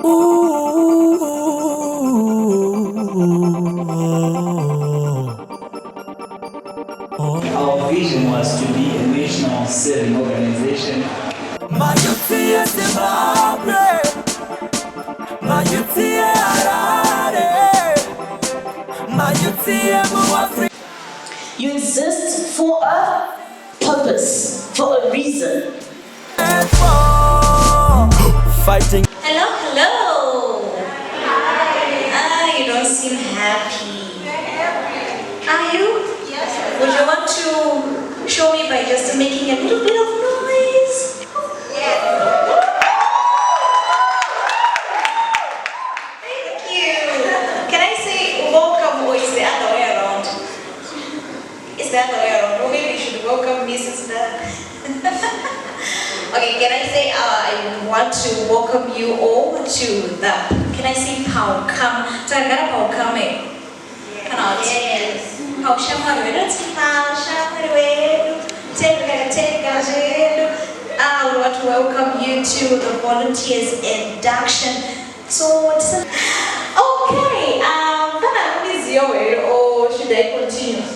Our vision was to be a national serving organization. You exist for a purpose, for a reason. Fighting. Hello, hello. Ah, you don't seem happy. Are you? Yes. Would you want to show me by just making a little bit of noise? Yes. Thank you. Can I say welcome, or is the other way around? Is the other way around? Or maybe you should welcome me since that. Okay, can I say I want to welcome you all to the, can I say PaHukama? Tagara PaHukama. Cannot. Yes. PaHukama wetu. PaHukama wetu. Tega zetu. I want to welcome you to the volunteers induction. So, okay, or should I continue?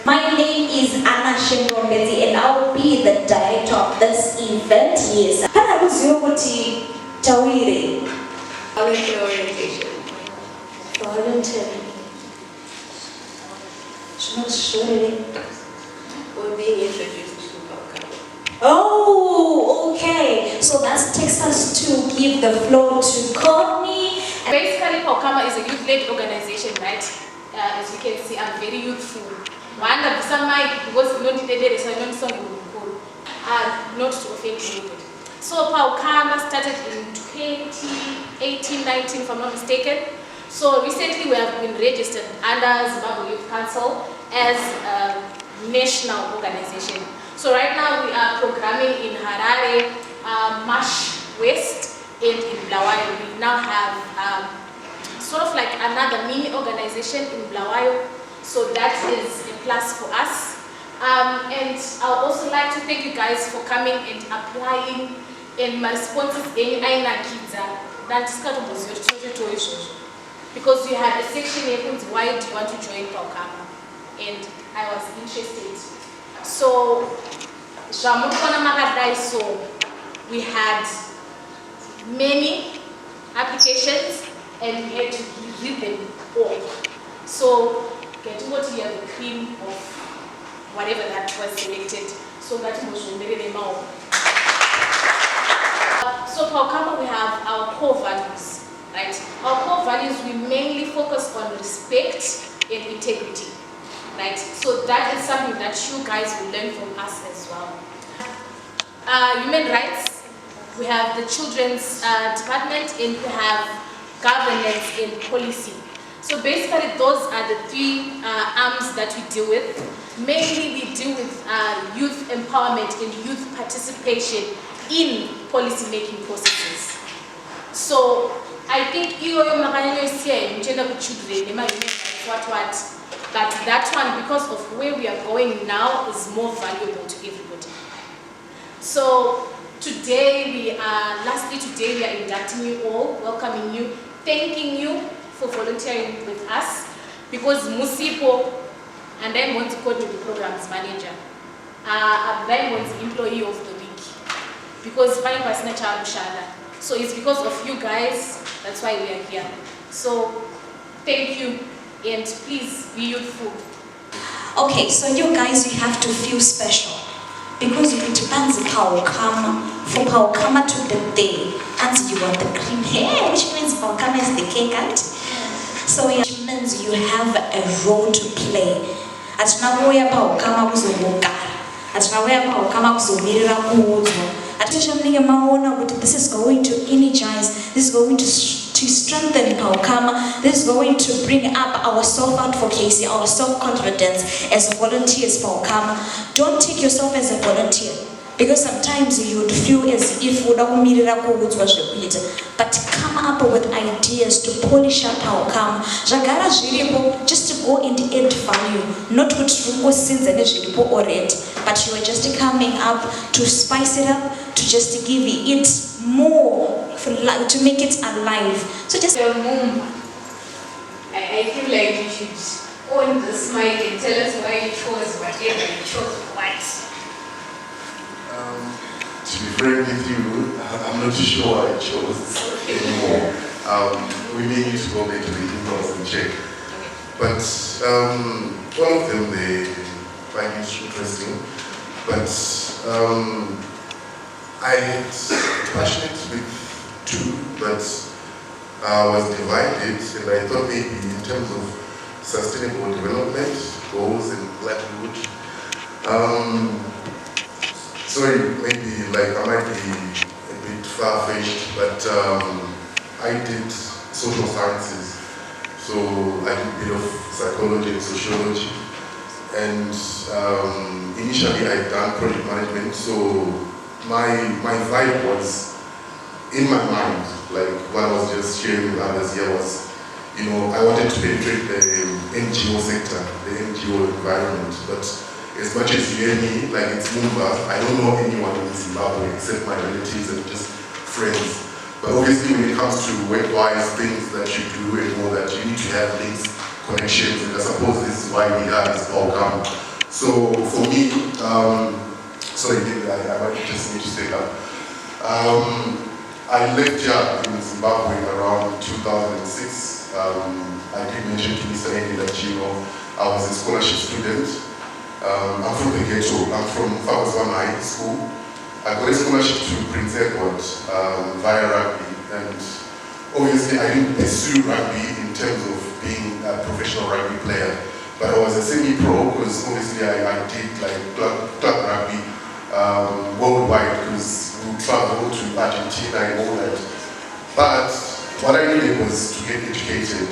My name is Anna Shimrombezi and I will be the director of this event. Yes. Kana kuziyokuthi Tawire. Voluntary orientation. Voluntary. We're being introduced to PaHukama. Oh, okay. So that takes us to give the floor to Courtney. Basically, PaHukama is a youth-led organization, right? As you can see, I'm very youthful. One of some because not to offend anybody. So PaHukama started in 2018-19, if I'm not mistaken. So recently we have been registered under Zimbabwe Youth Council as a national organization. So right now we are programming in Harare, Marsh West, and in Bulawayo. We now have sort of like another mini organization in Bulawayo. So that is a plus for us. And I would also like to thank you guys for coming and applying. And my response is because you had a section here, why do you want to join PaHukama? And I was interested. So we had many applications and we had to read them all. So get to what you have the cream of whatever that was selected. So that was very more. So PaHukama, we have our core values, right? Our core values, we mainly focus on respect and integrity, right? So that is something that you guys will learn from us as well. Human rights, we have the children's department, and we have governance and policy. So basically those are the three arms that we deal with. Mainly we deal with youth empowerment and youth participation in policy making processes. So I think but that one, because of where we are going now, is more valuable to everybody. So today lastly today we are inducting you all, welcoming you, thanking you for volunteering with us, because Musipo, and I'm going to call you the programs manager, I'm the employee of the week, because so it's because of you guys, that's why we are here. So thank you, and please be youthful. Okay, so you guys, you have to feel special, because it depends PaHukama. For PaHukama to the day, and you want the cream hair, which means PaHukama is the cake, and so it means you have a role to play. Atinawoya PaHukama kuzoboka. Atinawoya PaHukama kuzomirira kuudzwa. This is going to energize, this is going to strengthen PaHukama, this is going to bring up our self-advocacy, our self-confidence as volunteers PaHukama. Don't take yourself as a volunteer, because sometimes you would feel as if but come up with ideas to polish up PaHukama. Just to go and add value, not to already, but you are just coming up to spice it up, to just give it more to make it alive. So just The mom, I feel like you should own this mic and tell us why you chose whatever you chose. What? To be frank with you, I'm not too sure what I chose anymore. We may need to go back to the emails and check. But one of them they find it interesting. But I had passionate with two, but I was divided, and I thought maybe in terms of sustainable development goals and livelihood. Sorry, maybe like I might be a bit far-fetched, but I did social sciences. So I did a bit of psychology and sociology. And initially I had done project management, so my vibe was in my mind, like what I was just sharing with others here was, you know, I wanted to penetrate the NGO sector, the NGO environment, but as much as you hear me, like it's Mumba, I don't know anyone in Zimbabwe except my relatives and just friends. But obviously when it comes to work-wise things that you do and all that, you need to have links, connections, and I suppose this is why we have this PaHukama. So for me, sorry, I might just need to say that. I left here in Zimbabwe around 2006. I did mention to Mr. Andy that, you know, I was a scholarship student. I'm from the ghetto. I'm from PaHukama High School. I got a scholarship to Prince Edward via rugby, and obviously I didn't pursue rugby in terms of being a professional rugby player, but I was a semi-pro because obviously I did like club rugby worldwide because we would travel to Argentina and all that. But what I needed was to get educated,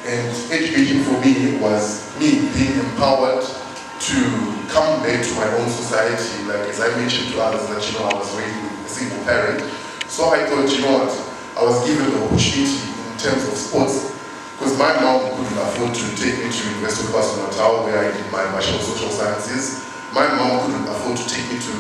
and education for me was me being empowered to come back to my own society, like as I mentioned to others that, you know, I was raised with a single parent. So I thought, you know what, I was given the opportunity in terms of sports, because my mom couldn't afford to take me to University of KwaZulu-Natal where I did my Bachelor of Social Sciences. My mom couldn't afford to take me to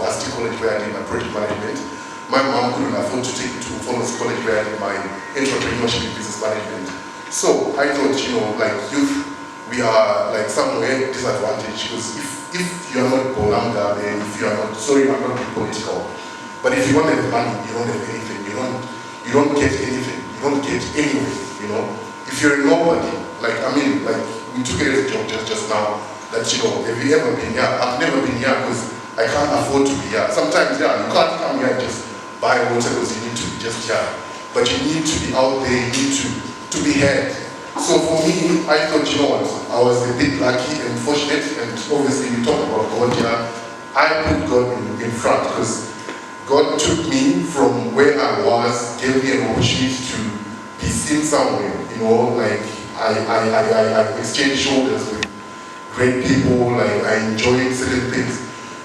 Varsity College where I did my project management. My mom couldn't afford to take me to Foreigners College where I did my entrepreneurship and business management. So I thought, you know, like youth, we are like somewhere disadvantaged because if you are not Bolanga, then if you are not, sorry, I'm not being political, but if you don't have money, you don't have anything, you don't get anything, you don't get anywhere, you know. If you're a nobody, like I mean, like we took it as a joke just now, that, you know, have you ever been here? I've never been here because I can't afford to be here. Sometimes, yeah, you can't come here and just buy water because you need to be just here, but you need to be out there, you need to be heard. So for me, I thought, you know what, I was a bit lucky and fortunate, and obviously we talk about God here. I put God in front because God took me from where I was, gave me an opportunity to be seen somewhere, you know, like I exchanged shoulders with great people, like I enjoyed certain things.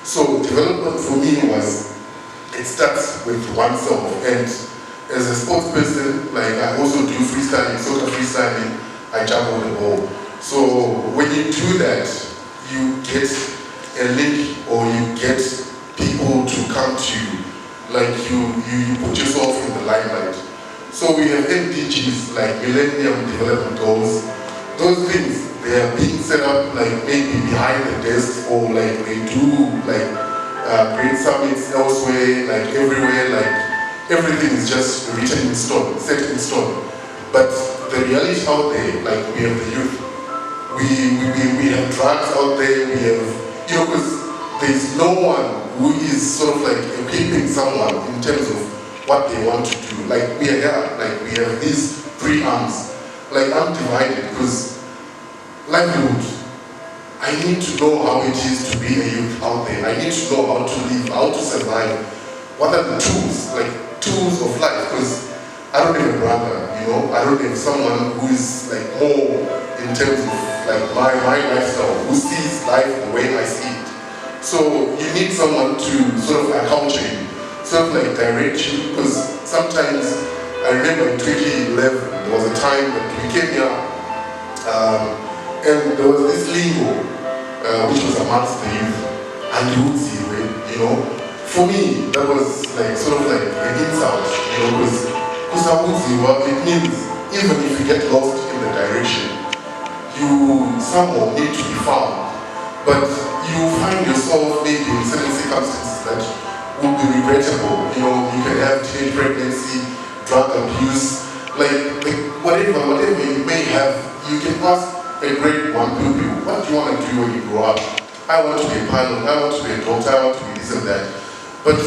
So development for me was, it starts with oneself, and as a sports person, like I also do freestyling, soccer freestyling, I juggle the ball. So when you do that, you get a link or you get people to come to you, like you put yourself in the limelight. So we have MDGs, like Millennium Development Goals. Those things, they are being set up like maybe behind the desk, or like they do like great summits elsewhere, like everywhere, like everything is just written in stone, set in stone. But the reality out there, like we have the youth, we have drugs out there, we have, you know, because there's no one who is sort of like equipping someone in terms of what they want to do. Like we are here, like we have these three arms. Like I'm divided because livelihood, I need to know how it is to be a youth out there. I need to know how to live, how to survive. What are the tools, like tools of life? Because I don't have a brother, you know, I don't have someone who is like more in terms of like my lifestyle, who sees life the way I see it. So you need someone to sort of encounter you, sort of like direct you, because sometimes I remember in 2011, there was a time that we came here and there was this lingo which was amongst the youth, and you would see, you know, for me, that was like sort of like an insult, you know, because it means even if you get lost in the direction, you somehow need to be found. But you find yourself maybe in certain circumstances that will be regrettable. You know, you can have teen pregnancy, drug abuse, like whatever you may have, you can ask a grade 1 pupil, what do you want to do when you grow up? I want to be a pilot, I want to be a doctor, I want to be this and that. But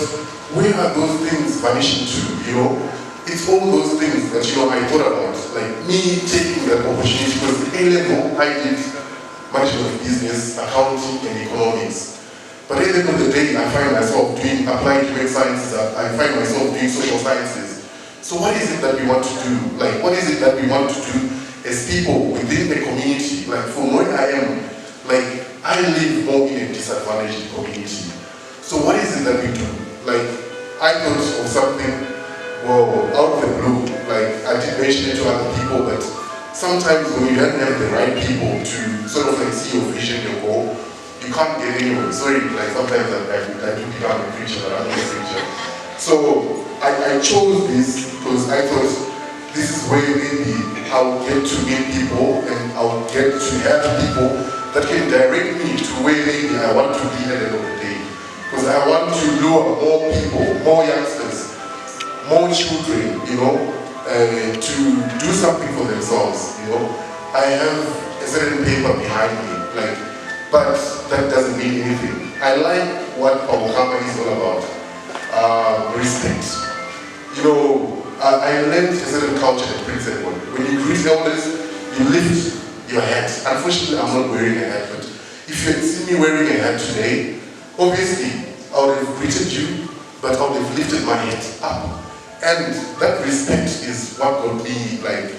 where are those things vanishing to, you know? It's all those things that, you know, I thought about. Like me taking that opportunity, because at A-level, I did management of business, accounting, and economics. But at the end of the day, I find myself doing applied human sciences, I find myself doing social sciences. So what is it that we want to do? Like, what is it that we want to do as people within the community? Like, from where I am, like, I live more in a disadvantaged community. So what is it that we do? Like, I thought of something, well, out of the blue, like, I did mention it to other people, but sometimes when you don't have the right people to sort of like see your vision, your goal, you can't get anywhere. Sorry, like sometimes I do become a preacher, but I'm not a preacher. So I chose this because I thought this is where maybe I'll get to meet people and I'll get to have people that can direct me to where maybe I want to be at the end of the day. Because I want to lure more people, more youngsters, more children, you know, to do something for themselves, you know. I have a certain paper behind me, like, but that doesn't mean anything. I like what PaHukama is all about, respect. You know, I learned a certain culture at Princeton. When you greet elders, you lift your hat. Unfortunately, I'm not wearing a hat, but if you had seen me wearing a hat today, obviously, I would have greeted you, but I would have lifted my head up. And that respect is what got me, like,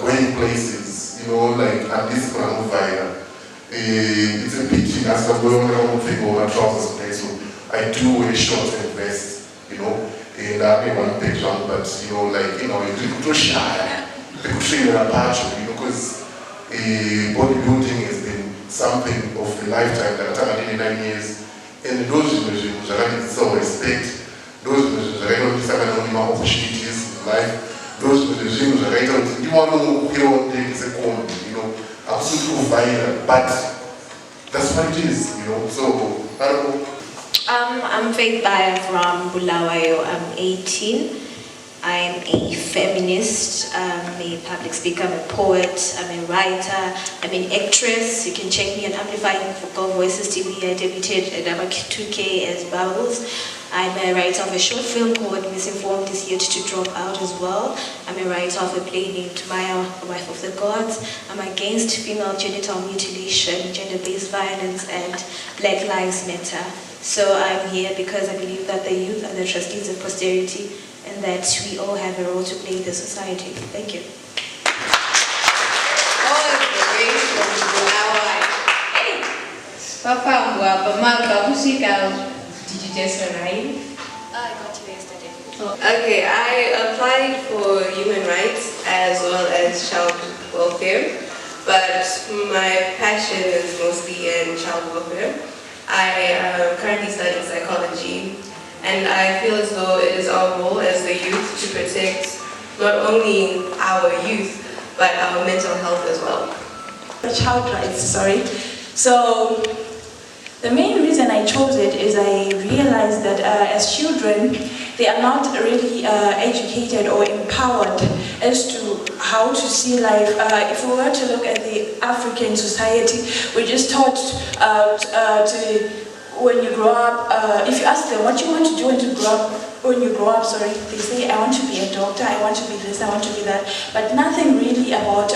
going places, you know, like, at least when I'm over it's a pity, as I'm going around with my trousers today, so I do wear shorts and vest, you know, and I may want to take on, but, you know, like, you know, it's a shy, you know, because bodybuilding has been something of a lifetime that I've done in 9 years, and those who so respect, those who are more opportunities in life, those who are you want to take a corner, you know, absolutely violent, but that's what it is, you know. So I don't know. I'm Faith Baya from Bulawayo. I'm 18. I'm a feminist, I'm a public speaker, I'm a poet, I'm a writer, I'm an actress. You can check me on Amplifying for Voices TV. I debuted at 2K as Bubbles. I'm a writer of a short film called Misinformed is yet to drop out as well. I'm a writer of a play named Maya, Wife of the Gods. I'm against female genital mutilation, gender-based violence, and Black Lives Matter. So I'm here because I believe that the youth are the trustees of posterity and that we all have a role to play in the society. Thank you. All the way from Bulawayo. Hey! Papa, did you just arrive? I got you yesterday. Okay, I applied for human rights as well as child welfare, but my passion is mostly in child welfare. I currently study psychology, and I feel as though it is our role as the youth to protect not only our youth, but our mental health as well. Child rights, sorry. So the main reason I chose it is I realized that as children, they are not really educated or empowered as to how to see life. If we were to look at the African society, we're just taught to, when you grow up, if you ask them what you want to do when you grow up, they say, I want to be a doctor, I want to be this, I want to be that, but nothing really about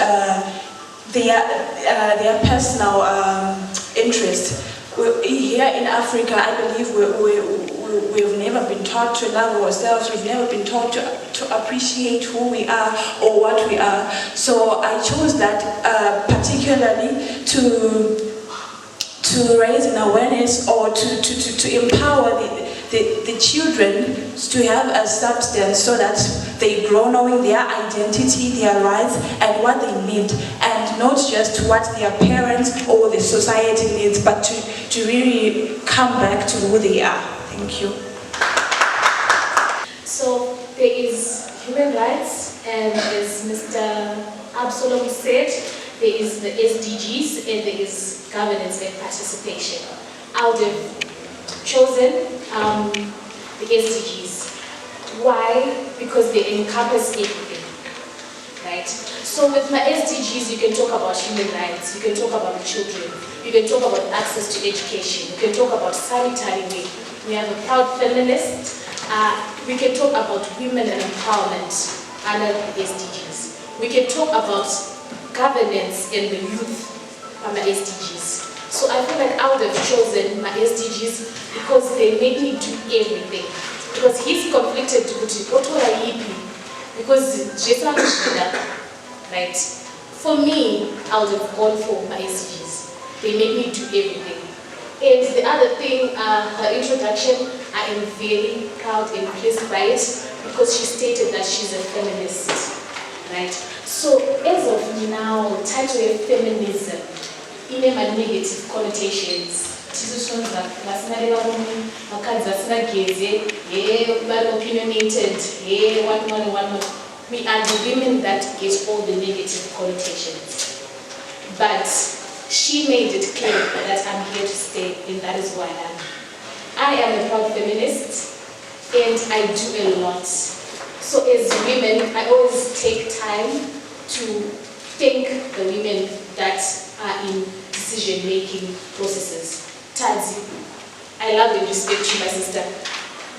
their personal interest. Here in Africa, I believe we've never been taught to love ourselves, we've never been taught to appreciate who we are or what we are. So I chose that particularly to raise an awareness or to empower the children to have a substance so that they grow knowing their identity, their rights, and what they need, and not just what their parents or the society needs, but to really come back to who they are. Thank you. there is human rights, and as Mr. Absalom said, there is the SDGs and there is governance and participation. I would have chosen the SDGs. Why? Because they encompass everything, right? So with my SDGs, you can talk about human rights, you can talk about children, you can talk about access to education, you can talk about sanitary way. We have a proud feminist. We can talk about women and empowerment under the SDGs. We can talk about governance and the youth under SDGs. So I feel like I would have chosen my SDGs because they make me do everything. Because he's conflicted to because Jason right? For me, I would have gone for my SDGs. They make me do everything. And the other thing, her introduction, I am very proud and pleased by it because she stated that she's a feminist, right? So as of now, title of feminism, it has negative connotations. Opinionated, what. We are the women that get all the negative connotations. But she made it clear that I'm here to stay, and that is who I am. I am a proud feminist, and I do a lot. So as women, I always take time to thank the women that are in decision-making processes. Tazi, I love and respect you, my sister.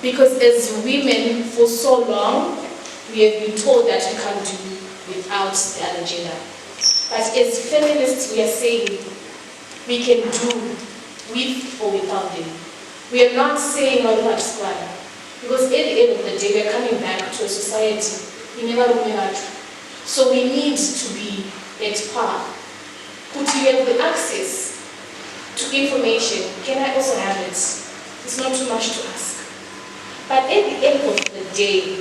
Because as women, for so long, we have been told that we can't do without the other gender. But as feminists, we are saying we can do with or without them. We are not saying not much squad. Because at the end of the day, we are coming back to a society. So we need to be at par. Could you have the access to information? Can I also have it? It's not too much to ask. But at the end of the day,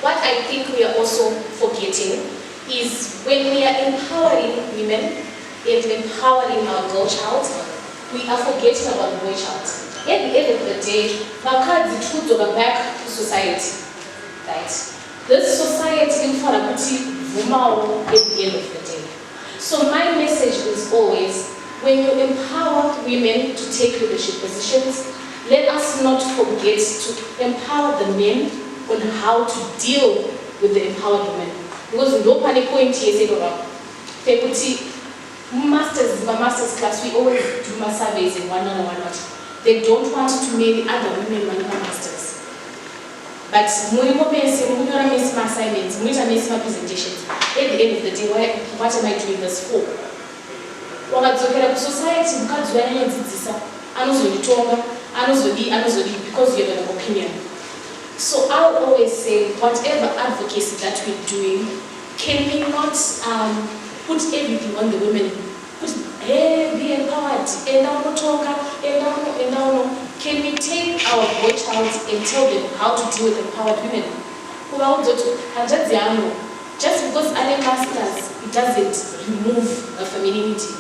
what I think we are also forgetting is when we are empowering women and empowering our girl child, we are forgetting about the boy child. At the end of the day, the truth go back to society, right? This society in Farabuti Vumao at the end of the day. So my message is always, when you empower women to take leadership positions, let us not forget to empower the men on how to deal with the empowered women. Because no panic point here, my master's class, we always do my surveys in one on one. They don't want to marry other women when they're masters. But when you miss my assignments, when you miss my presentations, at the end of the day, what am I doing this for? Society, because you have an opinion. So I'll always say, whatever advocacy that we're doing, can we not put everything on the women? Be empowered, Can we take our boy child and tell them how to deal with empowered women? Just because I'm masters, it doesn't remove femininity.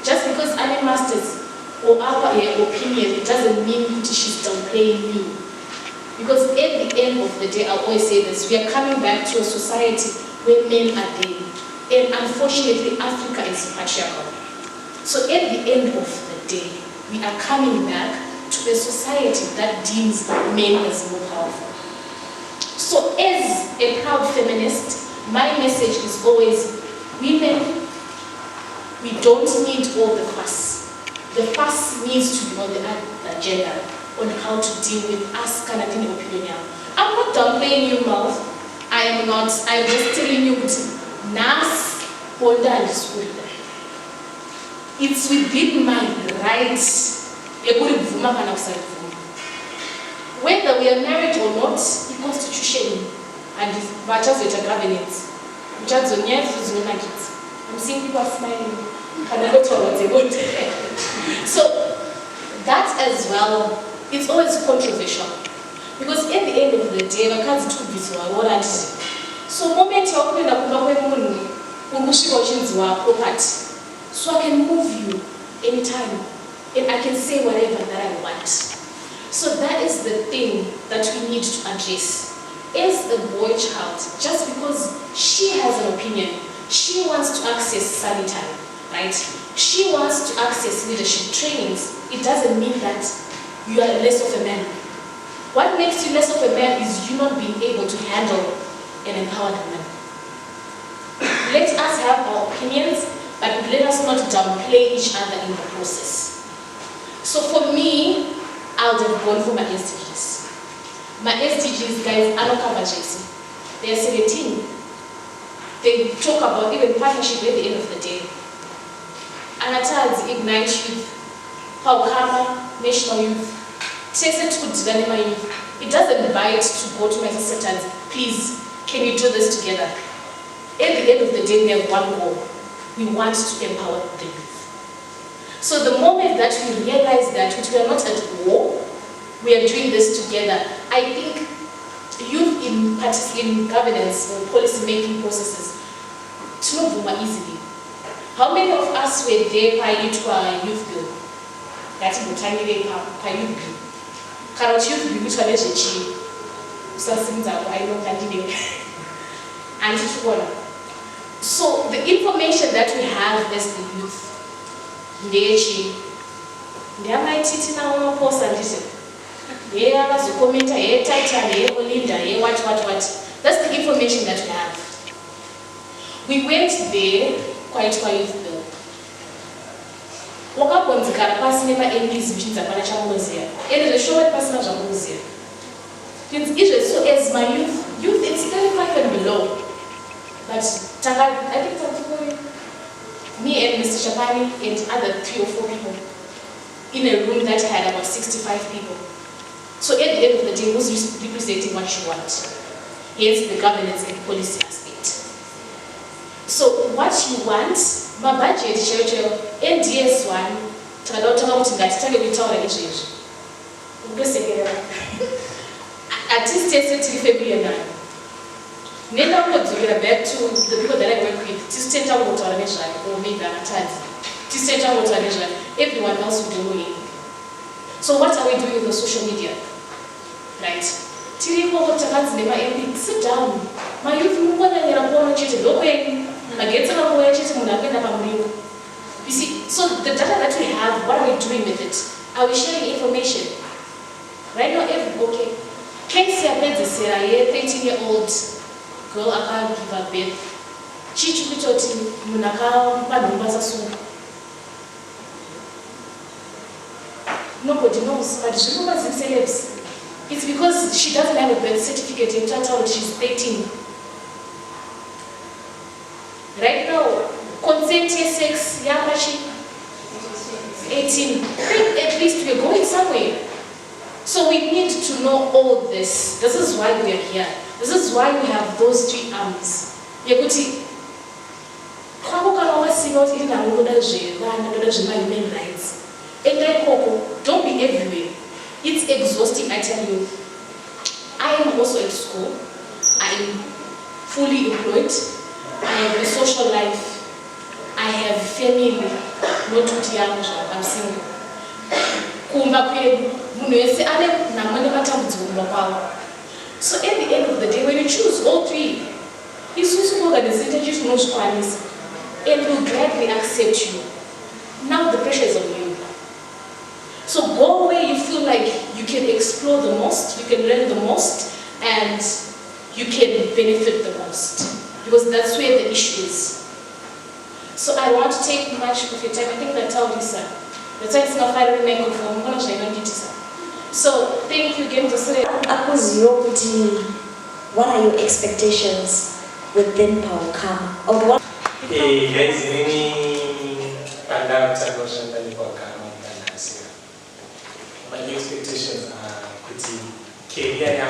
Just because I'm masters or our opinion, it doesn't mean she's downplaying you. Because at the end of the day, I always say this, we are coming back to a society where men are there. And unfortunately, Africa is patriarchal. So at the end of the day, we are coming back to a society that deems men as more powerful. So as a proud feminist, my message is always, women, we don't need all the fuss. The fuss needs to be on the agenda, on how to deal with us kind of opinion. I'm not downplaying you, mouth. I am not. I'm just telling you, Nas, Honda, and school. It's within my rights. Whether we are married or not, the constitution and the governance. I'm seeing people smiling. So that as well, it's always controversial. Because at the end of the day, I can't do this. So moment you open property, so I can move you anytime, and I can say whatever that I want. So that is the thing that we need to address. As a boy child, just because she has an opinion, she wants to access study time, right? She wants to access leadership trainings, it doesn't mean that you are less of a man. What makes you less of a man is you not being able to handle an empowered woman. Let us have our opinions, but let us not downplay each other in the process. So for me, I would have gone for my SDGs. My SDGs, guys, are not covered. They are 17. They talk about even partnership at the end of the day. And at times, Ignite Youth, PaHukama, National Youth, it doesn't bite to go to my sister and say, please, can you do this together? At the end of the day, we have one goal. We want to empower the youth. So the moment that we realize that we are not at war, we are doing this together, I think youth in governance or policy making processes, it's not very easily. How many of us were there by youth bill? That's the time they by youth bill. Current youth bill, which one is a cheap? I know that and it's one. So the information that we have as the youth, that's the information that we have. We went there quite youth bill. Wakaponzikara pasi nema-MPs vichidza chamuzia. And the short person of chamuzia. So as my youth it's 35 and below. But I think me and Mr. Chapani and other 3 or 4 people in a room that had about 65 people. So at the end of the day, who's representing what you want? Hence the governance and policy aspect. So what you want, my budget, NDS1, at least family and then I'm going to get back to the people that I work with. Just take out water or maybe just take out water everyone else will do it. So what are we doing with the social media? Right? Sit down. My youth you see, so the data that we have, what are we doing with it? Are we sharing information? Right now, okay. Case here, 13-year-old girl, I can't give her birth. Chichukitoti, Munaka, Madumbaza soon. Nobody knows, but she knows the celebs. It's because she doesn't have a birth certificate in total, she's 13. Right now, consent sex, Yamashi, 18. At least we're going somewhere. So we need to know all this. This is why we are here. This is why we have those 3 arms. Yekuti, human rights. And don't be everywhere. It's exhausting, I tell you. I am also at school. I am fully employed. I have a social life. I have family. Not too young, I'm single. So at the end of the day, when you choose all 3, and will gladly accept you. Now the pressure is on you. So go where you feel like you can explore the most, you can learn the most, and you can benefit the most. Because that's where the issue is. So I don't want to take much of your time. I think that's how this is. That's why it's not far away microphone. So thank you again to say. What are your expectations within PaHukama? Hey guys, any conduct notion that PaHukama my expectations are pretty career and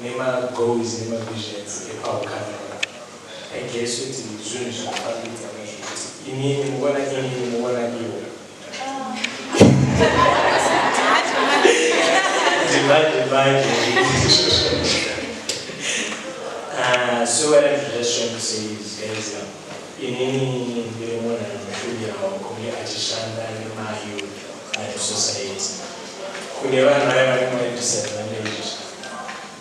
Nema goals, Nema visions, PaHukama. I guess it is soon so what I'm just trying to say is, guys, in any society, kune vanhu vaya vari disadvantaged.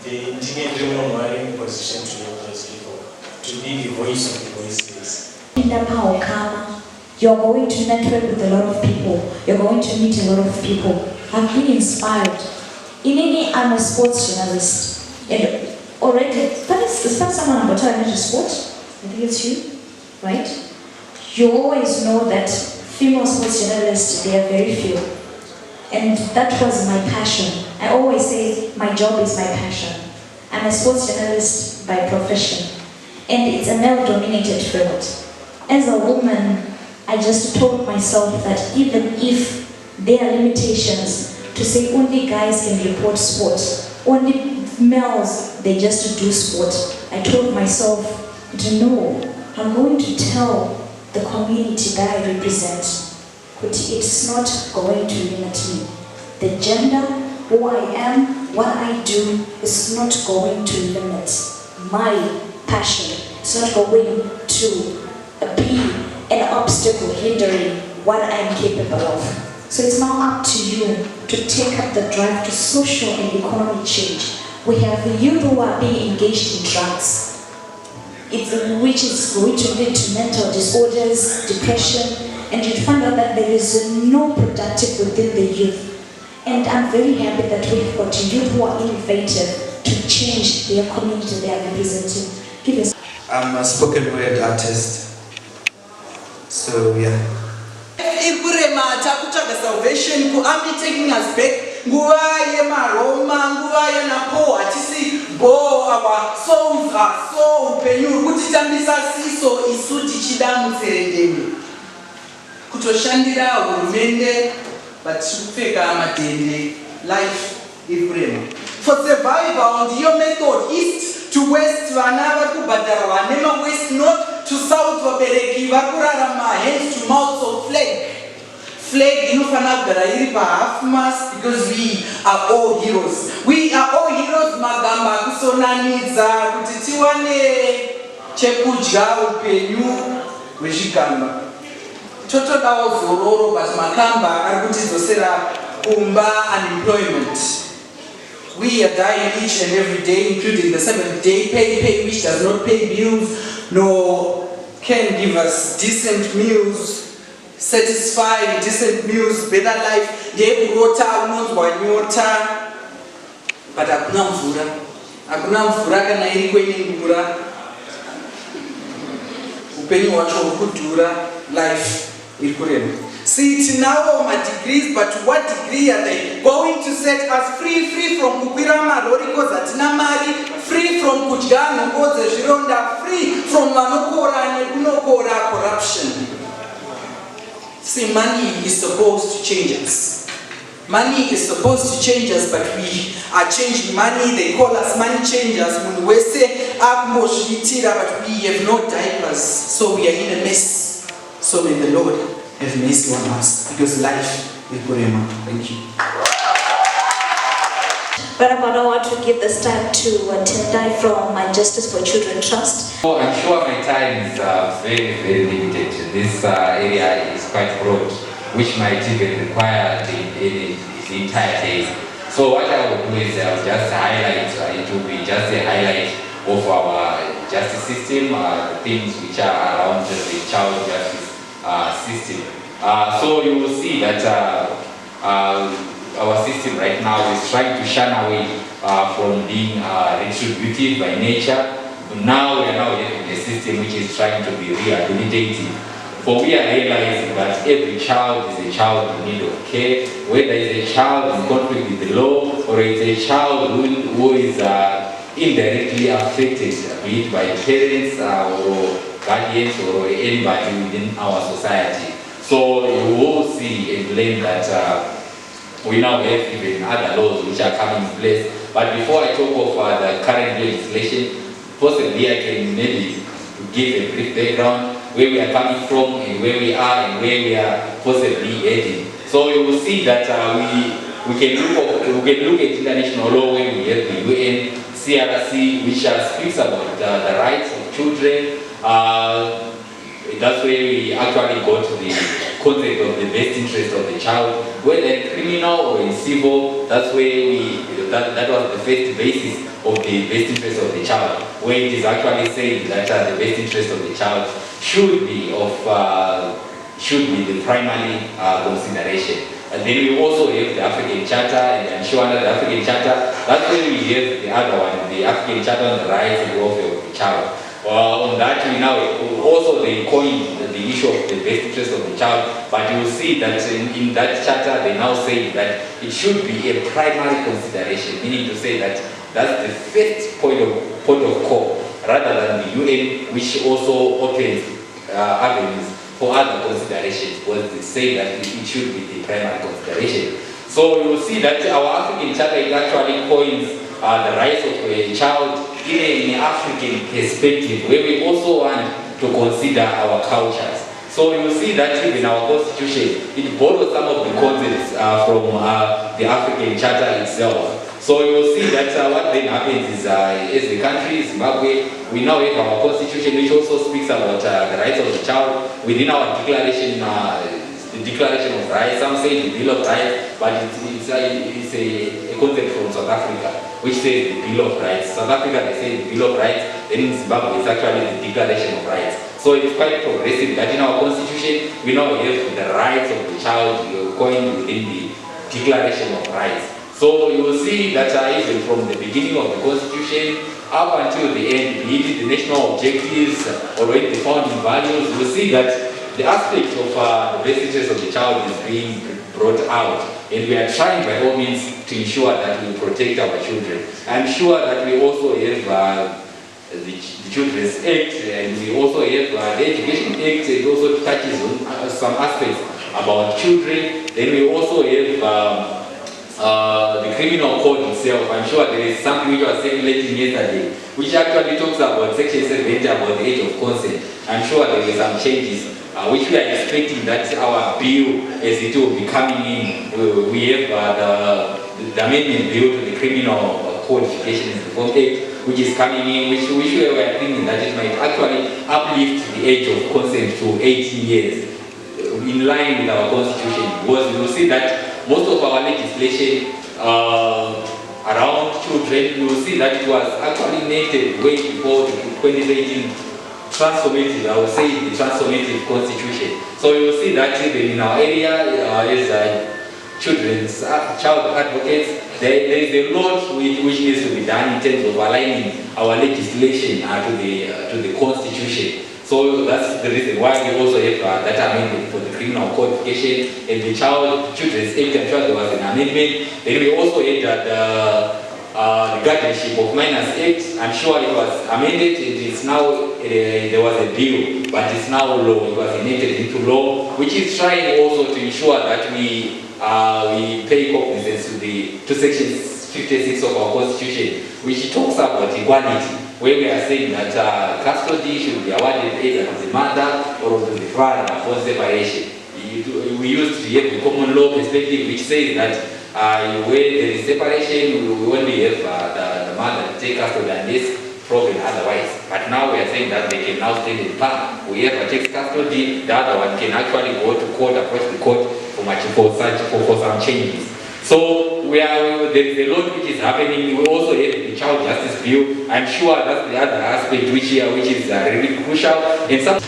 Ndinenge ndiri munhu ari in position to help those people, to be the voice of the voiceless. In the PaHukama, you're going to network with a lot of people. You're going to meet a lot of people. I've been inspired. I'm a sports journalist. And already, that is someone about to sport. I think it's you, right? You always know that female sports journalists, they are very few. And that was my passion. I always say my job is my passion. I'm a sports journalist by profession. And it's a male-dominated field. As a woman, I just told myself that even if there are limitations to say only guys can report sport, only males, they just do sport, I told myself, no, I'm going to tell the community that I represent, but it's not going to limit me. The gender, who I am, what I do is not going to limit my passion. It's not going to be an obstacle hindering what I am capable of. So it's now up to you to take up the drive to social and economic change. We have youth who are being engaged in drugs, which is going to lead to mental disorders, depression, and you find out that there is no productive within the youth. And I'm very happy that we've got youth who are innovative to change their community they are representing. I'm a spoken word artist. So yeah. Salvation could taking us back. Roma, our souls are so penyu. Kutitambisa siso isuti chidamu serendemi. Kutoshandira urumende, but feka amatende life ikurema. For survival, your method east to west, vanava kubadara, nema west north to south, vabereki vakurarama hands to mouth of flag. Flag inofana kugara iri half mast because we are all heroes. We are all heroes. Magamba kusonanidza kuti tiwane chekudya upenyu hwezvigamba. Totodawo zororo but makamba ari kutidzosera kumba unemployment. We are dying each and every day, including the 7th day pay which does not pay bills, nor can give us decent meals. Satisfying, decent meals, better life. Yekurota unonzwa nyota, but hakuna mvura kana iri kwenye ngura. Upenyu wacho kudura, life iri kurema. See, it's now my degrees, but what degree are they going to set us free from kukwira marori kozatina mari, free from kudya nhongo dzezvironda, free from vanokora nekunokora corruption. See, money is supposed to change us. Money is supposed to change us, but we are changing money. They call us money changers. But we have no diapers, so we are in a mess. So may the Lord have mercy on us, because life is Burema. Thank you. But I want to give this time to Tendai from My Justice for Children Trust. Oh, I'm sure my time is very limited. This area is quite broad, which might even require the entire day. So what I will do is I will just highlight, it will be just a highlight of our justice system, the things which are around the child justice system. So you will see that our system right now is trying to shun away from being retributive by nature. Now we are now having a system which is trying to be rehabilitative. For we are realizing that every child is a child in need of care, whether it's a child in conflict with the law or it's a child who is indirectly affected, be it by parents or guardians or anybody within our society. So you will see and learn that we now have even other laws which are coming in place. But before I talk of the current legislation, possibly I can maybe give a brief background where we are coming from and where we are and where we are possibly heading. So you will see that we can look at international law where we have the UN, CRC, which speaks about the rights of children. That's where we actually got the concept of the best interest of the child, whether in criminal or in civil. That's where that was the first basis of the best interest of the child, where it is actually saying that the best interest of the child should be the primary consideration. And then we also have the African Charter, and I'm sure under the African Charter, that's where we have the other one, the African Charter on the rights and welfare of the child. On that, we now also they coined the issue of the best interest of the child, but you will see that in that charter they now say that it should be a primary consideration, meaning to say that that's the first point of call, rather than the UN, which also opens avenues for other considerations, because they say that it should be the primary consideration. So you will see that our African Charter it actually coins the rights of a child in an African perspective, where we also want to consider our cultures. So you will see that even our constitution, it borrows some of the concepts from the African Charter itself. So you will see that what then happens is, as the country, Zimbabwe, we now have our constitution, which also speaks about the rights of the child within our declaration, the Declaration of Rights. Some say the Bill of Rights, but it's a concept from South Africa, which says the Bill of Rights. South Africa, they say the Bill of Rights, then in Zimbabwe, it's actually the Declaration of Rights. So it's quite progressive that in our constitution, we now have the rights of the child coined within the Declaration of Rights. So you will see that even from the beginning of the constitution up until the end, be it the national objectives or the founding values, you will see that the aspect of the best interest of the child is being brought out, and we are trying by all means to ensure that we protect our children. I'm sure that we also have the Children's Act, and we also have the Education Act. It also touches on some aspects about children. Then we also have the criminal code itself. I'm sure there is something which was circulating yesterday, which actually talks about section 70 about the age of consent. I'm sure there were some changes, which we are expecting that our bill, as it will be coming in, we have the amendment bill to the criminal codification and reform act, which is coming in, which we were thinking that it might actually uplift the age of consent to 18 years, in line with our constitution. Because you will see that most of our legislation around children, you will see that it was actually enacted way before the 2018 transformative, I would say the transformative constitution. So you will see that even in our area, as children's child advocates, there is a lot which needs to be done in terms of aligning our legislation to the constitution. So that's the reason why we also have that amendment for the criminal codification and the Children's Act. I'm sure there was an amendment. Then we also had the Guardianship of Minors Act. I'm sure it was amended. It is now there was a bill, but it's now law. It was enacted into law, which is trying also to ensure that we pay cognizance to section 56 of our constitution, which talks about equality, where we are saying that custody should be awarded either to the mother or to the father for separation. We used to have the common law perspective, which says that where there is separation, we only have the mother take custody unless proven otherwise. But now we are saying that they can now stand in part. Whoever takes custody, the other one can actually go to court, approach the court for some changes. So there is a lot which is happening. We also have the Child Justice Bill. I'm sure that's the other aspect which is really crucial. And some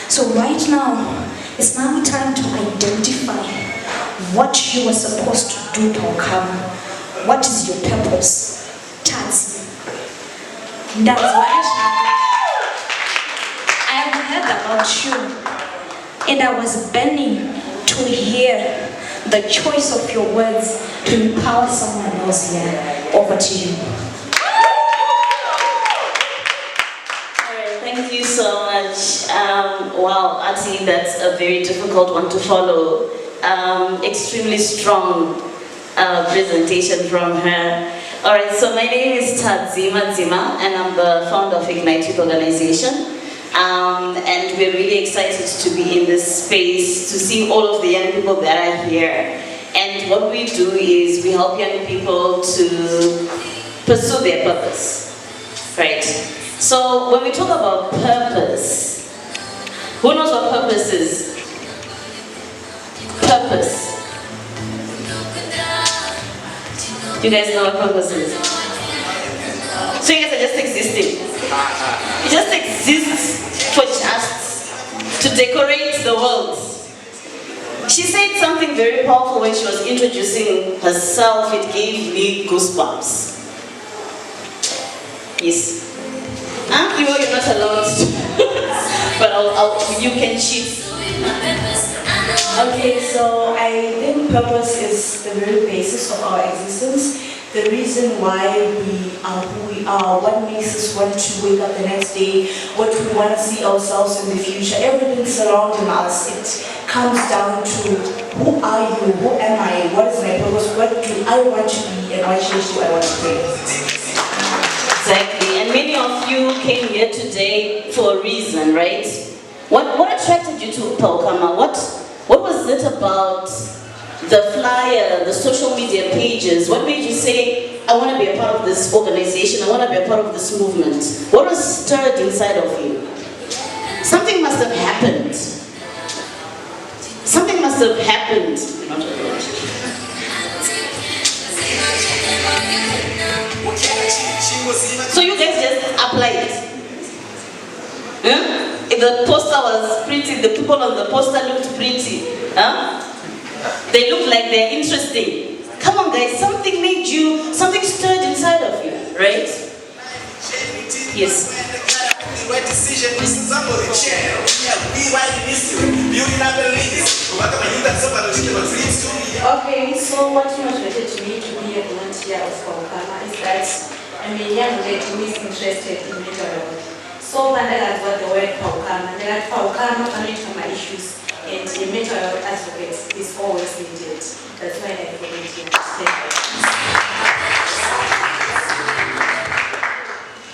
So right now, it's now time to identify what you are supposed to do, PaHukama. What is your purpose? Tazi. That's what I have heard about you, and I was burning to hear the choice of your words to empower someone else here. Over to you. Alright, thank you so much. Wow, Ati, that's a very difficult one to follow. Extremely strong presentation from her. Alright, so my name is Tadzima Zima, and I'm the founder of Ignite Youth Organization. And we're really excited to be in this space, to see all of the young people that are here. And what we do is we help young people to pursue their purpose, right? So when we talk about purpose, who knows what purpose is? Purpose. You guys know what purpose is? So you guys are just existing. You just exist for just to decorate the world. She said something very powerful when she was introducing herself. It gave me goosebumps. Yes. You know you're not allowed to. But you can cheat. Okay, so I think purpose is the very basis of our existence. The reason why we are who we are, what makes us want to wake up the next day, what we want to see ourselves in the future, everything surrounding us, it comes down to who are you, who am I, what is my purpose, what do I want to be, and what change do I want to bring. Exactly, and many of you came here today for a reason, right? What attracted you to PaHukama? What was it about the flyer, the social media pages? What made you say, I want to be a part of this organization, I want to be a part of this movement? What was stirred inside of you? Something must have happened. Something must have happened. So you guys just applied. Huh? If the poster was pretty, the people on the poster looked pretty. Huh? They look like they're interesting. Come on guys, something made you, something stirred inside of you, right? Yes. Okay, so what motivated me to be a volunteer of PaHukama is that I'm a young lady who is interested in mental health. So when I got the word PaHukama, I got PaHukama coming to my issues. And the mental health advocate is always needed. That's why I volunteer.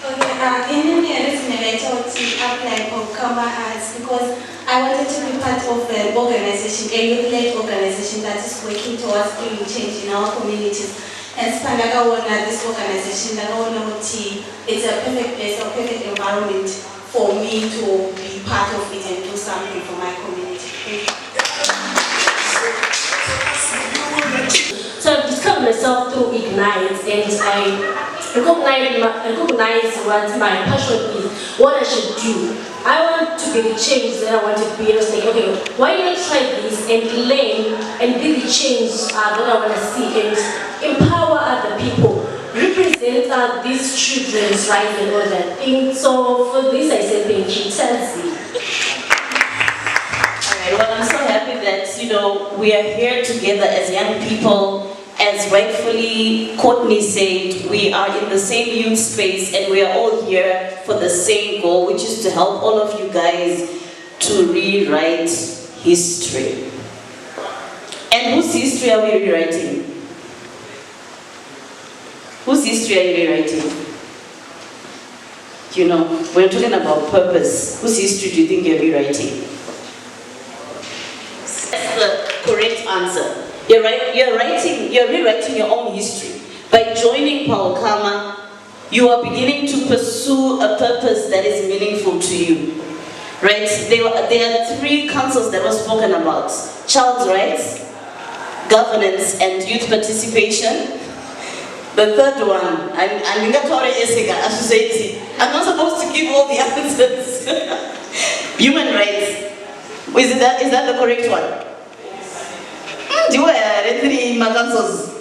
Okay, in the reason I thought to apply PaHukama as because I wanted to be part of an organization, a youth-led organization that is working towards bringing change in our communities. And Spandaka this organization, it's a perfect place, a perfect environment for me to be part of it and do something for my community. So I discovered myself through Ignite, and I recognize what my passion is, what I should do. I want to be the change that I want to be. I was like, okay, why not try this and learn and be the change that I want to see and empower other people, represent these children's rights and all that thing. So for this, I said, thank you, Chelsea. Alright, well, I'm so happy that, we are here together as young people. As rightfully Courtney said, we are in the same youth space and we are all here for the same goal, which is to help all of you guys to rewrite history. And whose history are we rewriting? Whose history are you rewriting? We're talking about purpose. Whose history do you think you're rewriting? That's the correct answer. You're rewriting your own history. By joining PaHukama, you are beginning to pursue a purpose that is meaningful to you. Right? There are 3 councils that were spoken about: child's rights, governance, and youth participation. The third one, I'm not supposed to give all the answers. Human rights. Is that the correct one? Do you have three councils?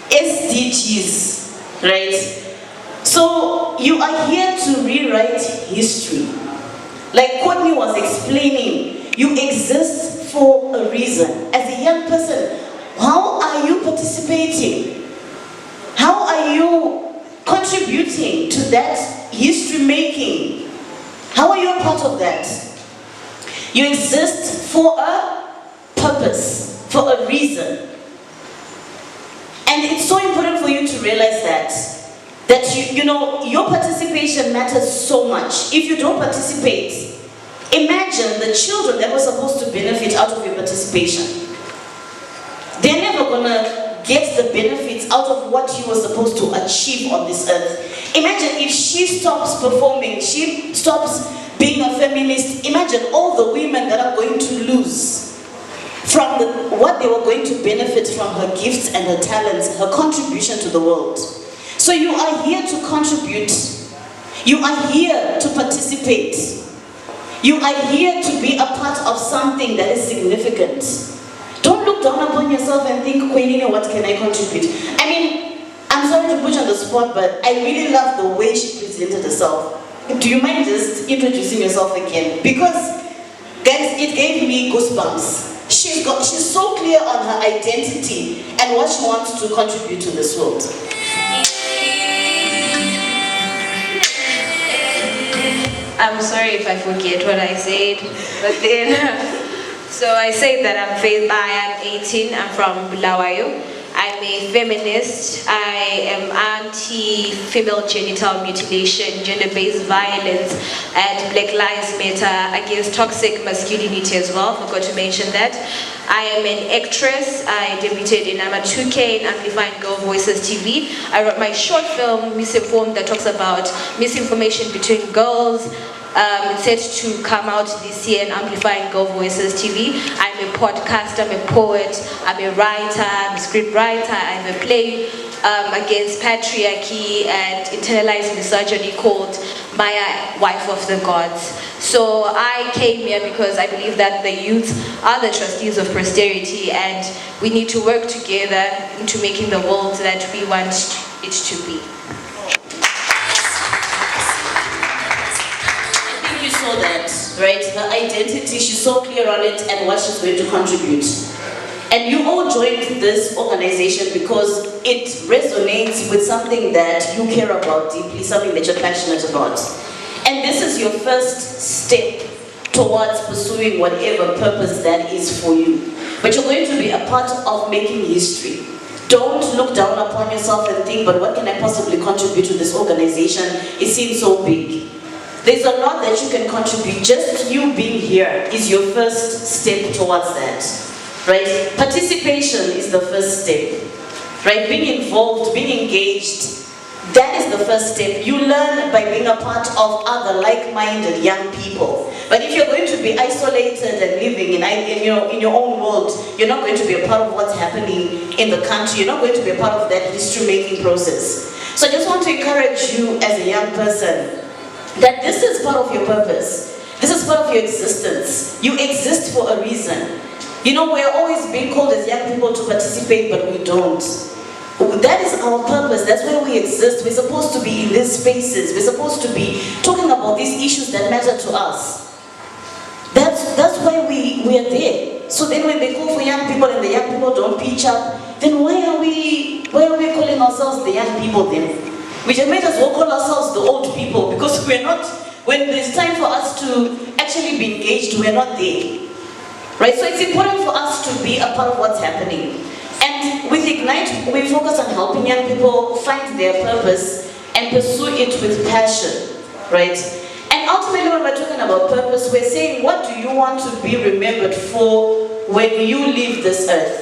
SDGs, right? So you are here to rewrite history. Like Courtney was explaining, you exist for a reason. As a young person, how are you participating? How are you contributing to that history making? How are you a part of that? You exist for a purpose, for a reason. And it's so important for you to realize that you know, your participation matters so much. If you don't participate, imagine the children that were supposed to benefit out of your participation. They're never gonna get the benefits out of what you were supposed to achieve on this earth. Imagine if she stops performing, she stops being a feminist. Imagine all the women that are going to lose from what they were going to benefit from her gifts and her talents, her contribution to the world. So you are here to contribute. You are here to participate. You are here to be a part of something that is significant. Don't look down upon yourself and think, Queen, what can I contribute? I mean, I'm sorry to put you on the spot, but I really love the way she presented herself. Do you mind just introducing yourself again? Because, guys, it gave me goosebumps. She's so clear on her identity and what she wants to contribute to this world. I'm sorry if I forget what I said, but then, so I say that I'm Faith, I am 18, I'm from Bulawayo. I'm a feminist. I am anti-female genital mutilation, gender-based violence, and Black Lives Matter, against toxic masculinity as well. Forgot to mention that. I am an actress. I debuted in Nama 2K in Amplifying Girl Voices TV. I wrote my short film, Misinformed, that talks about misinformation between girls. It's set to come out this year in Amplifying Girl Voices TV. I'm a podcaster, I'm a poet, I'm a writer, I'm a script writer, I'm a play against patriarchy and internalized misogyny called Maya, Wife of the Gods. So I came here because I believe that the youth are the trustees of posterity and we need to work together into making the world that we want it to be. That, right? Her identity, she's so clear on it and what she's going to contribute. And you all joined this organization because it resonates with something that you care about deeply, something that you're passionate about. And this is your first step towards pursuing whatever purpose that is for you. But you're going to be a part of making history. Don't look down upon yourself and think, but what can I possibly contribute to this organization? It seems so big. There's a lot that you can contribute. Just you being here is your first step towards that, right? Participation is the first step, right? Being involved, being engaged, that is the first step. You learn by being a part of other like-minded young people. But if you're going to be isolated and living in your own world, you're not going to be a part of what's happening in the country. You're not going to be a part of that history-making process. So I just want to encourage you as a young person that this is part of your purpose. This is part of your existence. You exist for a reason. You know, we're always being called as young people to participate, but we don't. That is our purpose. That's where we exist. We're supposed to be in these spaces. We're supposed to be talking about these issues that matter to us. That's why we are there. So then when they call for young people and the young people don't pitch up, then why are we calling ourselves the young people then? We just might as well call ourselves the old people because we're not, when there's time for us to actually be engaged, we're not there. Right? So it's important for us to be a part of what's happening. And with Ignite, we focus on helping young people find their purpose and pursue it with passion. Right? And ultimately when we're talking about purpose, we're saying, what do you want to be remembered for when you leave this earth?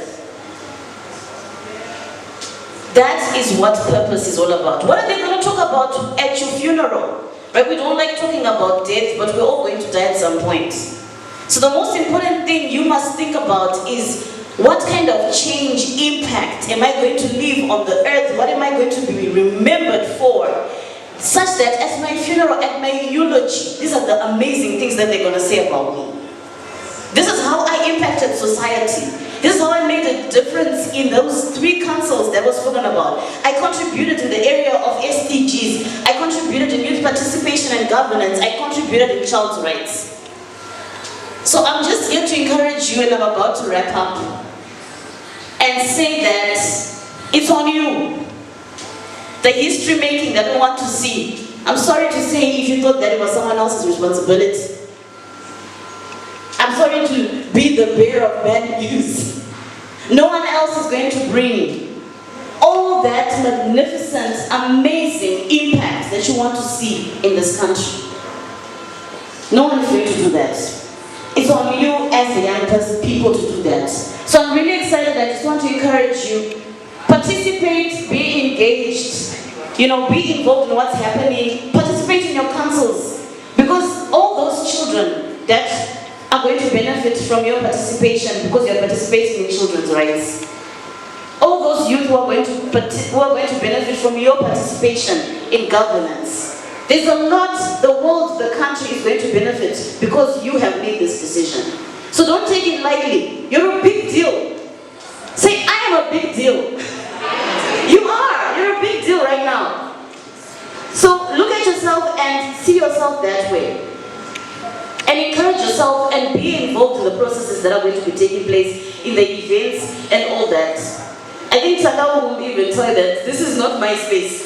That is what purpose is all about. What are they going to talk about at your funeral? Right? We don't like talking about death, but we're all going to die at some point. So the most important thing you must think about is what kind of change, impact am I going to leave on the earth? What am I going to be remembered for? Such that at my funeral, at my eulogy, eulogy. These are the amazing things that they're going to say about me. This is how I impacted society. This is how I made a difference in those 3 councils that was spoken about. I contributed in the area of SDGs. I contributed in youth participation and governance. I contributed in child's rights. So I'm just here to encourage you, and I'm about to wrap up and say that it's on you. The history making that we want to see. I'm sorry to say if you thought that it was someone else's responsibility. I'm sorry to be the bearer of bad news. No one else is going to bring all that magnificent, amazing impact that you want to see in this country. No one is going to do that. It's on you as the young people to do that. So I'm really excited. I just want to encourage you. Participate, be engaged, be involved in what's happening. Participate in your councils. Because all those children that are going to benefit from your participation because you're participating in children's rights. All those youth who are going to benefit from your participation in governance. There's a lot the world, the country is going to benefit because you have made this decision. So don't take it lightly. You're a big deal. Say, I am a big deal. You are. You're a big deal right now. So look at yourself and see yourself that way. And encourage yourself and be involved in the processes that are going to be taking place in the events and all that. I think Saka will even tell you that this is not my space.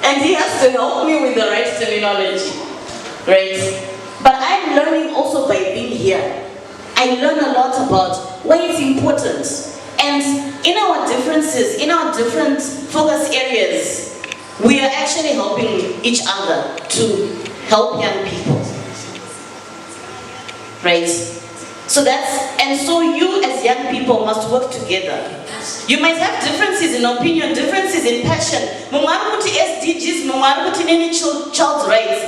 And he has to help me with the right terminology. Right? But I'm learning also by being here. I learn a lot about why it's important. And in our differences, in our different focus areas, we are actually helping each other to help young people. Right? So you as young people must work together. You might have differences in opinion, differences in passion. SDGs, any child's rights.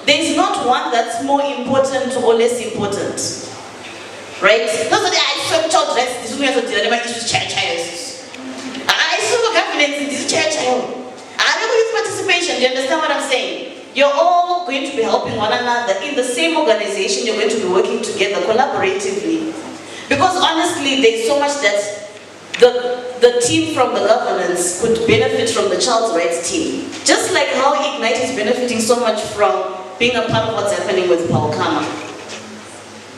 There is not one that's more important or less important. Right? Those are the child's rights. This is where the issues I saw governance in this church. I with participation. Do you understand what I'm saying? You're all going to be helping one another in the same organization. You're going to be working together collaboratively. Because honestly, there's so much that the team from the governance could benefit from the child's rights team. Just like how Ignite is benefiting so much from being a part of what's happening with PaHukama.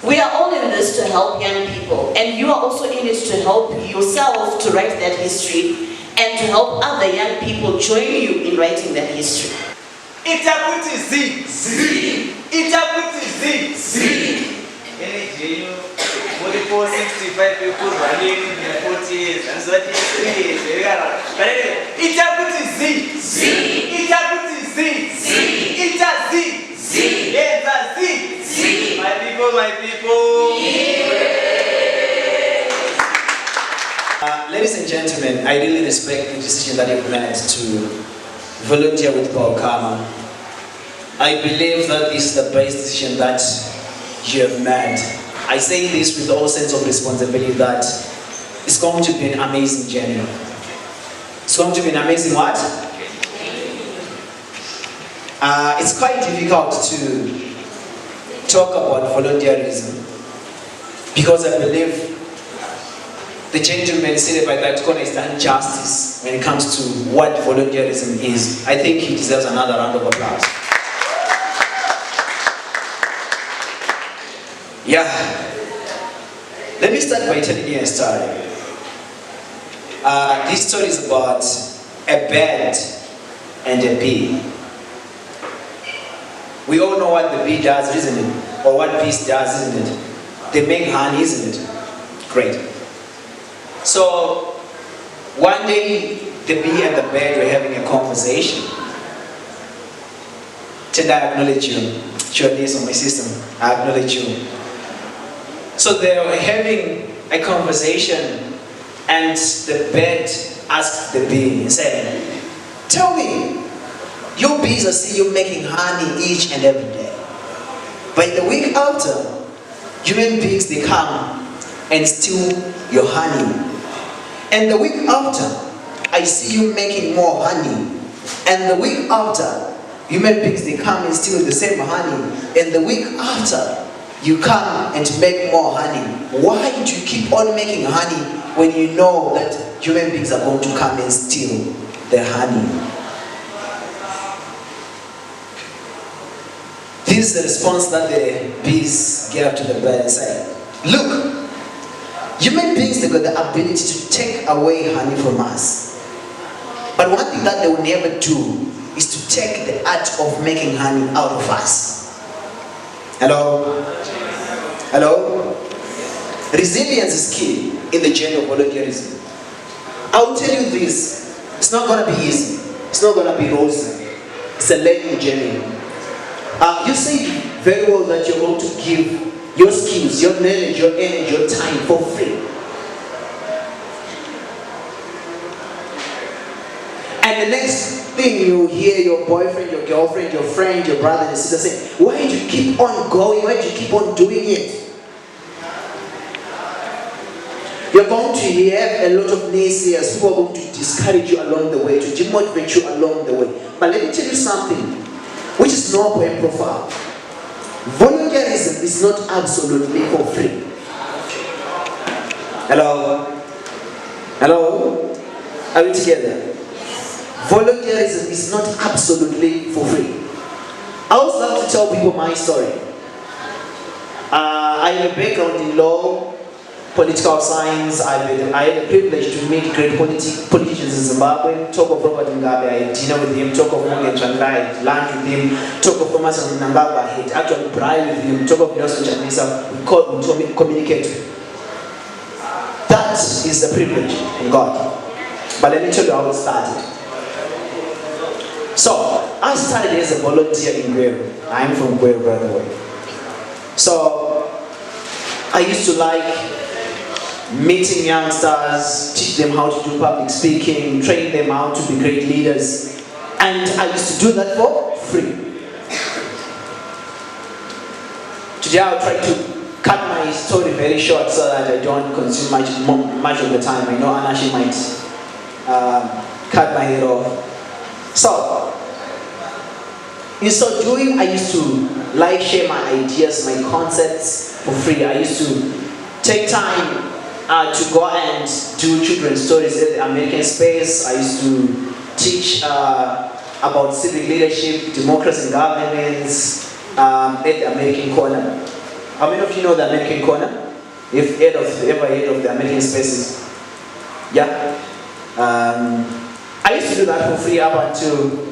We are all in this to help young people. And you are also in it to help yourself to write that history and to help other young people join you in writing that history. Itakuti Z. Itakuti Z. Energy, 44, 65 people running in 40 years, and so that is 3 years. But anyway, Itakuti Z. Itakuti Z. Ita Z. Ita Z. My people. Ladies and gentlemen, I really respect the decision that you've made to volunteer with PaHukama. I believe that this is the best decision that you have made. I say this with all sense of responsibility that it's going to be an amazing journey. It's going to be an amazing what? It's quite difficult to talk about volunteerism because I believe the gentleman seated by that corner has done justice when it comes to what volunteerism is. I think he deserves another round of applause. Yeah. Let me start by telling you a story. This story is about a bird and a bee. We all know what the bee does, isn't it? Or what bees does, isn't it? They make honey, isn't it? Great. So, one day, the bee and the bird were having a conversation. Tend I acknowledge you. Sure, this on my system. I acknowledge you. So they were having a conversation, and the bird asked the bee and said, "Tell me, your bees I see you making honey each and every day. But the week after, human beings, they come and steal your honey. And the week after, I see you making more honey. And the week after, human beings, they come and steal the same honey, and the week after, you come and make more honey. Why do you keep on making honey when you know that human beings are going to come and steal the honey? This is the response that the bees gave to the bird and said, look, human beings, they've got the ability to take away honey from us. But one thing that they will never do is to take the art of making honey out of us. Hello? Hello? Resilience is key in the journey of volunteerism. I will tell you this, it's not going to be easy. It's not going to be rosy. It's a learning journey. You say very well that you're going to give your skills, your knowledge, your energy, your time for free. And the next thing you hear your boyfriend, your girlfriend, your friend, your brother and sister say, why do you keep on going? Why do you keep on doing it? You're going to have a lot of naysayers who are going to discourage you along the way, to demotivate you along the way. But let me tell you something, which is noble and profound. Volunteerism is not absolutely for free. Hello? Hello? Are we together? Volunteerism is not absolutely for free. I always love to tell people my story. I have a background in law, political science. I had the privilege to meet great politicians in Zimbabwe. Talk of Robert Mugabe, I had dinner with him. Talk of Morgan Tsvangirai, I had lunch with him. Talk of Thomas Mnangagwa, I had actually bribed with him. Talk of Nelson Chamisa, we communicate. That is the privilege in God. But let me tell you how it started. So, I started as a volunteer in Gweru. I'm from Gweru, by the way. So, I used to like meeting youngsters, teach them how to do public speaking, train them how to be great leaders. And I used to do that for free. Today I'll try to cut my story very short so that I don't consume much of the time. I know Anashi might cut my head off. So, in so doing, I used to share my ideas, my concepts for free. I used to take time to go and do children's stories at the American space. I used to teach about civic leadership, democracy and governance at the American Corner. How many of you know the American Corner? If ever heard of the American spaces? Yeah? I used to do that for free up until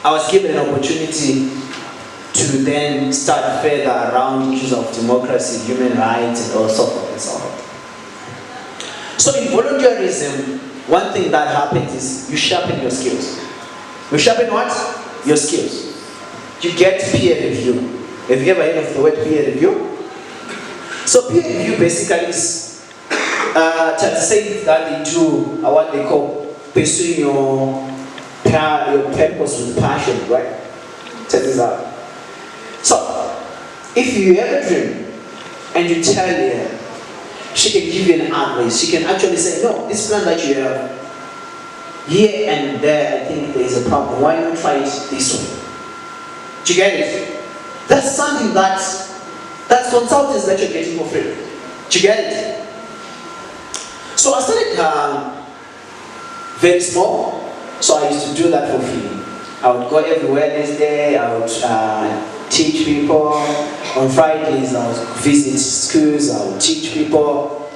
I was given an opportunity to then start further around issues of democracy, human rights, and all so forth and so on. So in volunteerism, one thing that happens is you sharpen your skills. You sharpen what? Your skills. You get peer review. Have you ever heard of the word peer review? So peer review basically is to say that they do what they call pursuing your purpose with passion, right? Check this out. So, if you have a dream and you tell her, she can give you an advice. She can actually say, no, this plan that you have, here and there, I think there is a problem. Why not try it this way? Do you get it? That's something that's consultants that you're getting for free. Do you get it? So I started very small, so I used to do that for free. I would go every Wednesday, I would teach people. On Fridays, I would visit schools, I would teach people.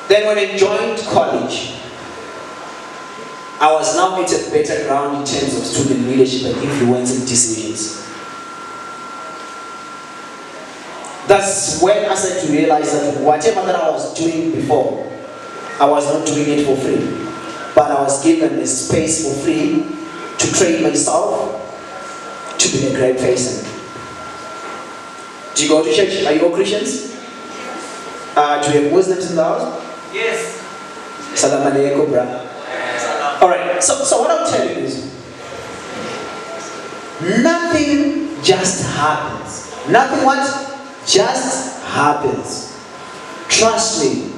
Then when I joined college, I was now at a better ground in terms of student leadership and influencing decisions. That's when I started to realize that whatever that I was doing before, I was not doing it for free. But I was given the space for free to train myself to be a great person. Do you go to church? Are you all Christians? Do you have Muslims in the house? Yes. Salam alaikum, brother. Alright, so what I'm telling you is, nothing just happens. Nothing what? Just happens. Trust me.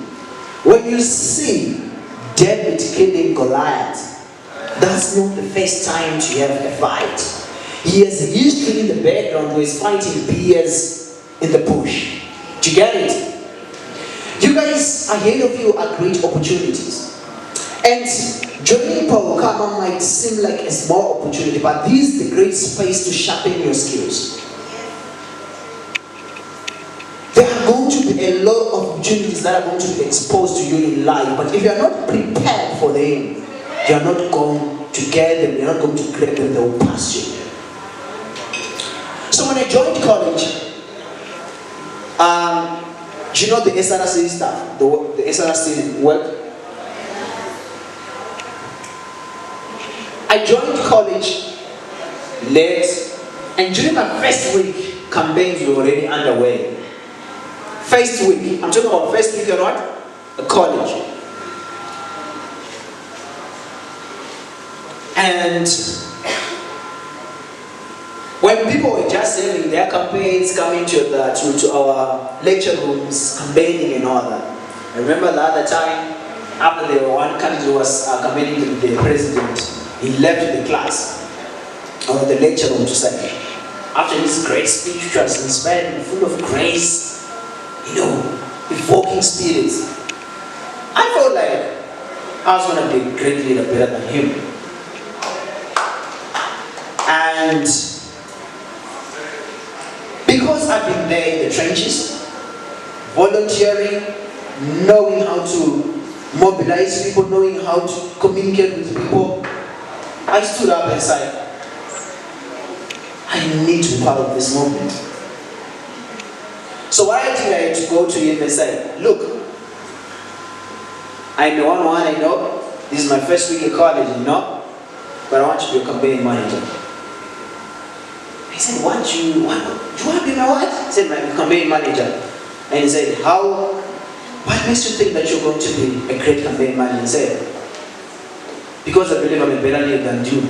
When you see David killing Goliath, That's not the first time to have a fight. He has history in the background where he's fighting peers in the bush. Do you get it? You guys ahead of you are great opportunities. And joining PaHukama might seem like a small opportunity, but this is the great space to sharpen your skills. There are going to be a lot of opportunities that are going to be exposed to you in life, but if you are not prepared for them, you are not going to get them, you are not going to grab them, they will pass you. So when I joined college, do you know the SRC stuff? The SRC work? I joined college late, and during my first week, campaigns were already underway. First week, I'm talking about first week or what? A college. And when people were just having their campaigns, coming to our lecture rooms, campaigning and all that. I remember the other time, after the one candidate was campaigning to the president, he left the class, or the lecture room to say, after his great speech, which was inspired and full of grace, evoking spirits, I felt like I was going to be a great leader, better than him. And because I've been there in the trenches, volunteering, knowing how to mobilize people, knowing how to communicate with people, I stood up and said, I need to be part of this movement. So what I did, I had to go to him and say, look, I'm the one I know, this is my first week in college, but I want you to be a campaign manager. He said, you want to be my what? I said, my campaign manager. And he said, what makes you think that you're going to be a great campaign manager? He said, because I believe I'm a better leader than you.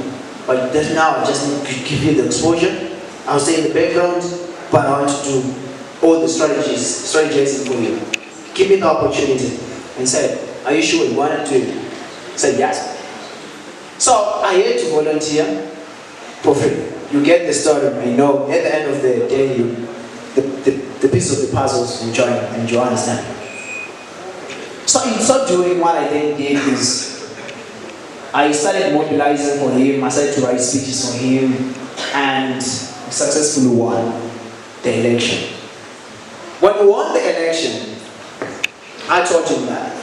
But just now I just need to give you the exposure. I'll stay in the background, but I want to do all the strategizing for you. Give me the opportunity. And said, are you sure you want to do it? I said, yes. So I had to volunteer for free. You get the story, I know. At the end of the day, the piece of the puzzles you join and you understand. So in so doing, what I then did is I started mobilizing for him. I started to write speeches for him, and successfully won the election. When we won the election, I told him that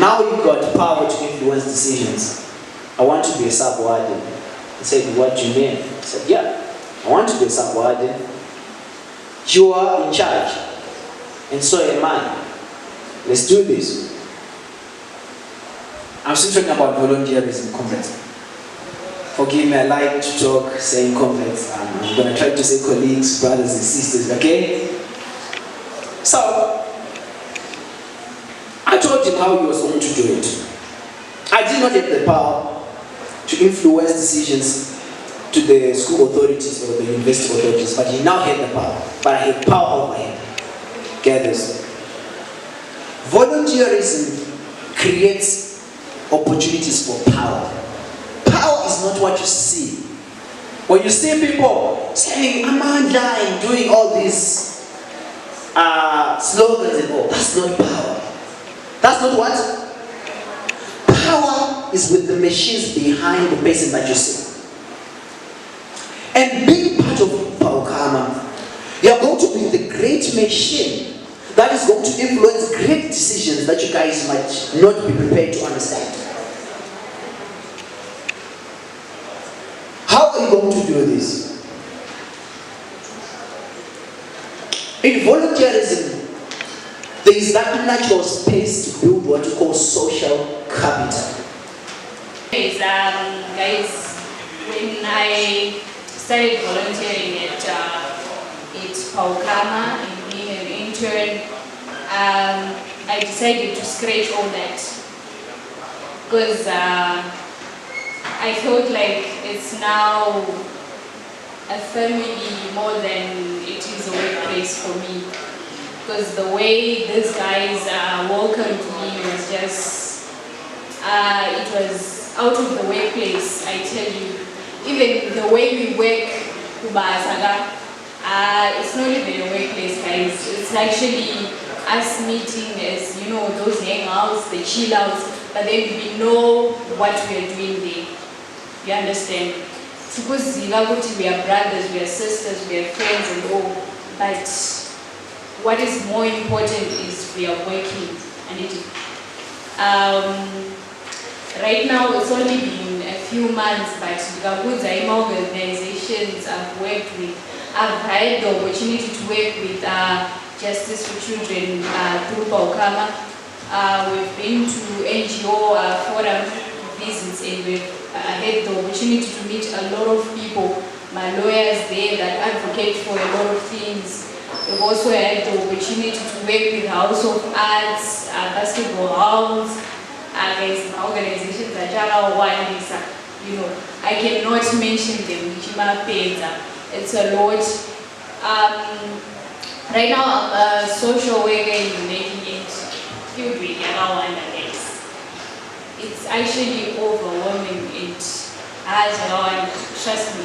now you've got power to influence decisions. I want to be a sub-warden. He said, what do you mean? I said, yeah, I want to be a sub-warden. You are in charge, and so am I. Let's do this. I'm still talking about volunteerism complex. Forgive me, I like to talk saying complex. I'm going to try to say colleagues, brothers and sisters, okay? So, I told him how he was going to do it. I did not have the power to influence decisions to the school authorities or the university authorities, but he now had the power. But I had power over him. Get this. Volunteerism creates opportunities for power. Power is not what you see. When you see people saying, Amanda, and doing all these slogans and all, that's not power. That's not what? Power is with the machines behind the person that you see. And being part of PaHukama, you're going to be the great machine that is going to influence great decisions that you guys might not be prepared to understand. How are you going to do this? In volunteerism, there is that natural space to build what you call social capital. Guys, when I started volunteering at PaHukama and being an intern, I decided to scratch all that because I felt like it's now a family more than it is a workplace for me. Because the way these guys welcomed me was just, it was out of the workplace, I tell you. Even the way we work, it's not even a workplace, guys. It's actually us meeting as, you know, those hangouts, the chill outs, but then we know what we are doing there. You understand? Because we are brothers, we are sisters, we are friends and all, but what is more important is we are working. And right now it's only been a few months, but the organizations I've worked with, I've had the opportunity to work with Justice for Children through PaHukama. We've been to NGO forum visits, and we've had the opportunity to meet a lot of people, my lawyers there that advocate for a lot of things. We've also had the opportunity to work with House of Arts, basketball halls, against organizations like you know, I cannot mention them. It's a lot. Right now I'm a social worker in making it feel big. It's actually overwhelming. Trust me.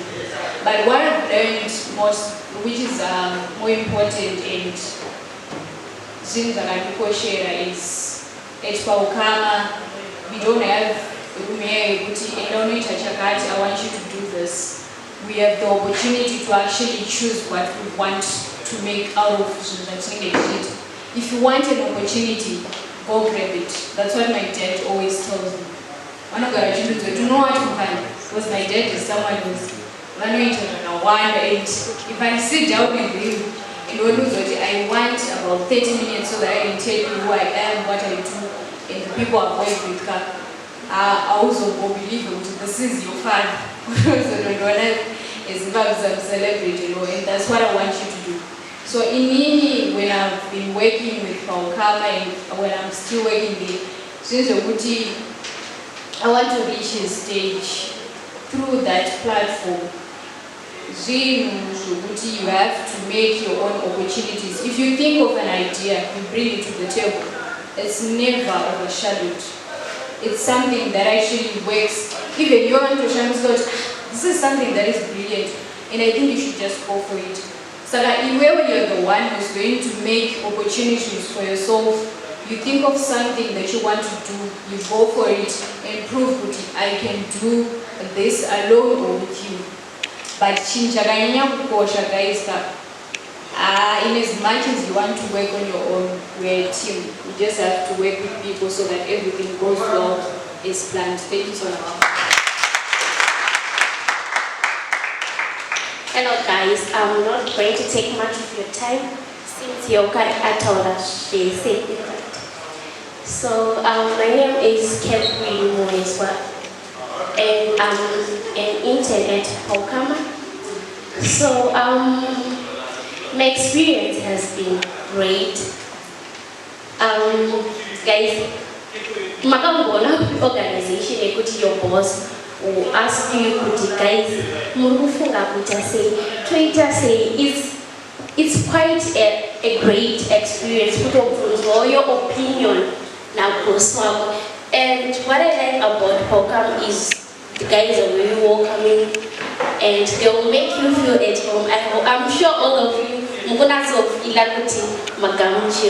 But what I've learned most, which is more important, and things that I can share is at PaHukama, we don't have I want you to do this. We have the opportunity to actually choose what we want to make out of it. If you want an opportunity, go grab it. That's what my dad always tells me. Do you know what you can? Because my dad is someone who's and if I sit down with him, I want about 30 minutes so that I can tell you who I am, what I do, and the people I've worked with. I also believe this is your father. So don't want to celebrate, you know, and that's what I want you to do. So in me, when I've been working with PaHukama and when I'm still working there, since I want to reach a stage through that platform. You have to make your own opportunities. If you think of an idea, you bring it to the table. It's never overshadowed. It's something that actually works. Even you want to shine, this is something that is brilliant, and I think you should just go for it. So that wherever you're the one who's going to make opportunities for yourself, you think of something that you want to do, you go for it, and prove that I can do this alone or with you. But in as much as you want to work on your own, we're a team. You just have to work with people so that everything goes well as planned. Thank you so much. Hello guys, I'm not going to take much of your time since Yokai told us she said it right. So my name is Kelly Moeswa, and I'm an intern at PaHukama. So my experience has been great. Guys, Makambona organization, your boss will ask you, guys, it's quite a great experience. Put your opinion now. And what I like about PaHukama is the guys are very welcoming and they will make you feel at home. I'm sure all of you,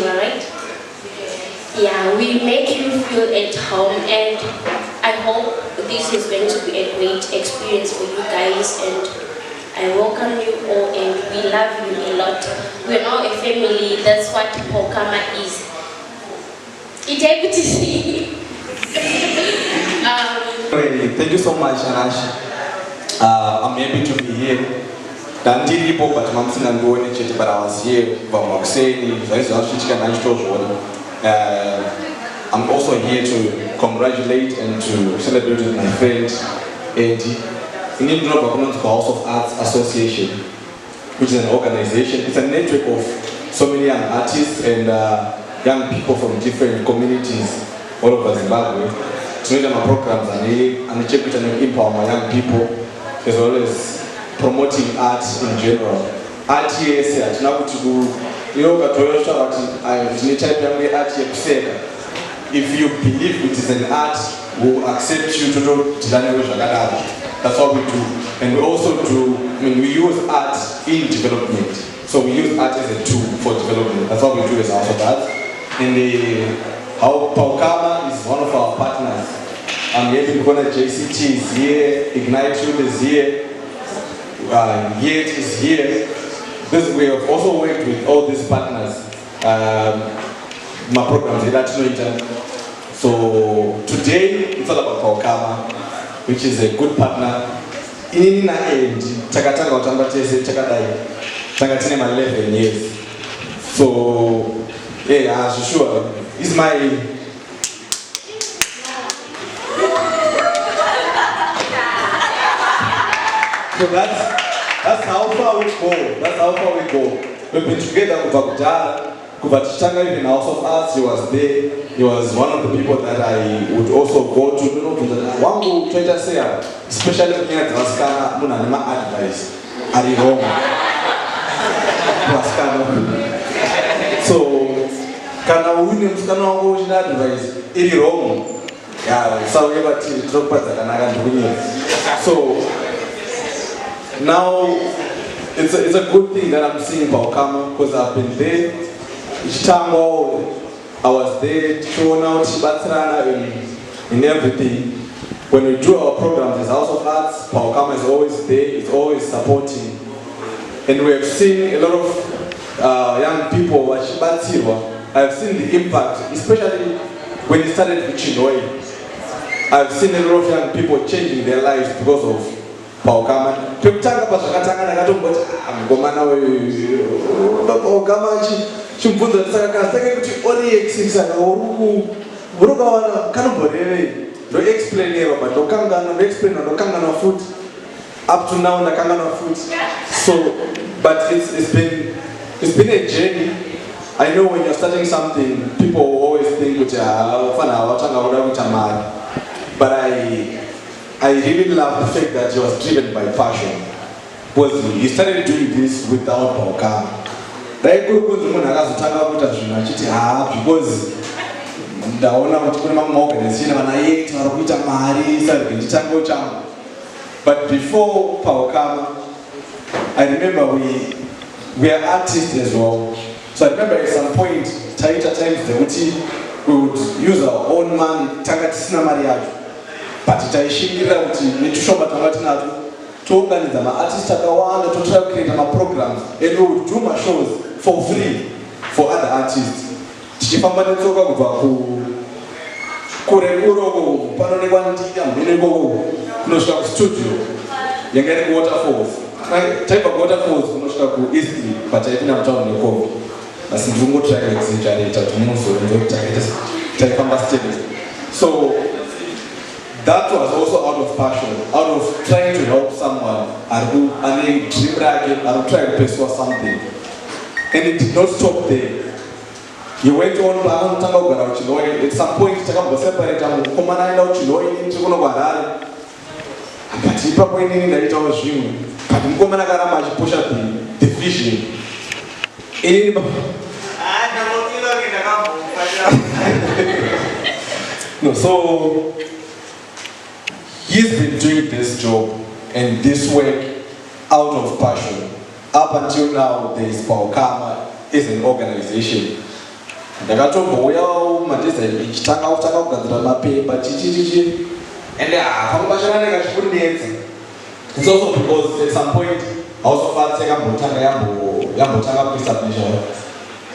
right? Yeah, we make you feel at home, and I hope this is going to be a great experience for you guys, and I welcome you all and we love you a lot. We're now a family. That's what PaHukama is. It's everything. Thank you so much, Anash. I'm happy to be here. But I was here. I'm also here to congratulate and to celebrate with my friend Eddie. In the House of Arts Association, which is an organization. It's a network of so many young artists and young people from different communities all over Zimbabwe. To make my programs and check it and empower my young people, as well as promoting art in general. Art yes, if you believe it is an art, who accept you to do Zhakadara. That's what we do. And we also do, we use art in development. So we use art as a tool for development. That's what we do as House of Art. And how PaHukama is one of our partners. I'm here in Kona JCT is here, Ignite Youth is here, Yet is here. We have also worked with all these partners. My programs, so today it's all about PaHukama, which is a good partner. In the end, Takatanga Utambatese Takadai, Tangatine 11 years. So yeah, as sure, it's my so that's how far we go. That's how far we go. We've been together with Bakutara. Kuvatishanga even House of Arts, he was there. He was one of the people that I would also go to. Wangu Twitter say, especially when you have Munanima advice. Ari home. So, Kana Williams can go to advice. Iri home. Yeah, so we have to drop at So, now, it's a good thing that I'm seeing PaHukama because I've been there. Each time I was there, showing out Batrana in everything. When we do our programs as House of Arts, PaHukama is always there, it's always supporting. And we have seen a lot of young people, I've seen the impact, especially when it started with Chinoi. I've seen a lot of young people changing their lives because of PaHukama. Pekutanga pasakatanga nakatombocha ngomana PaHukama chimvunzo tsakakastake kuti Oryxes akauru urukawana kanomboreve ndo explain eva but ndokangana explain ndokangana foot up to now ndakangana foot. So but it's been a journey. I know when you're starting something people always think kuti fana watanga kuda kuita mari, but I really love the fact that he was driven by passion. Because he started doing this without PaHukama. Because but before PaHukama, I remember we are artists as well. So I remember at some point, Taita times we would use our own money, Tangatisina Mariage. But itaishindira kuti nitushomba tangatinato toorganiza ma-artists akawanda to try to create programs and we would do my shows for free for other artists. Tichifamba netsoka kubva kurekuroko panoonekwa ndika mbineko kunosvika kustudio yanga iri kuwaterfalls. Taibva kuwaterfalls kunosvika kueastry but taipinda mutauni nekovi. Asi ndingotry kuexaggerata kuti muzoenza kuti taifamba steady. So that was also out of passion, out of trying to help someone, and dream bracket, and try to pursue something. And it did not stop there. He went on, at some point, he separate but he probably needed it was dreaming. But he push up the vision. No, so he's been doing this job and this work out of passion. Up until now, there is PaHukama is an organization. And it's also because at some point, I also felt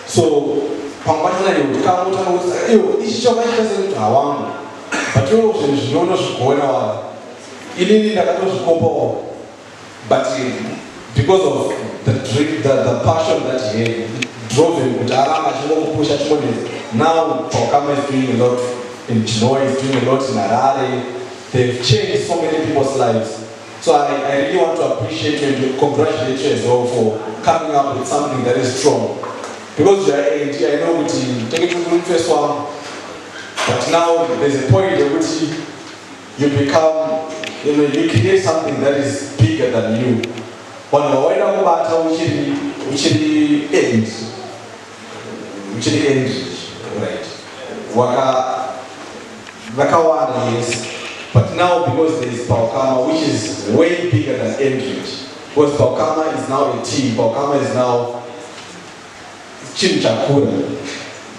so PaHukama you come out and say, but you but because of the dream, the passion that he drove him, now PaHukama is doing a lot in Chinoi, is doing a lot in Harare. They've changed so many people's lives. So I really want to appreciate you and congratulate you as well for coming up with something that is strong. Because you are AD, I know what you take it to the first one. But now there's a point at which you become, you create something that is bigger than you. But when I matter which end, right? Vakawanda, yes. But now because there is PaHukama, which is way bigger than Enrich. Because PaHukama is now a team, PaHukama is now Chimchakura.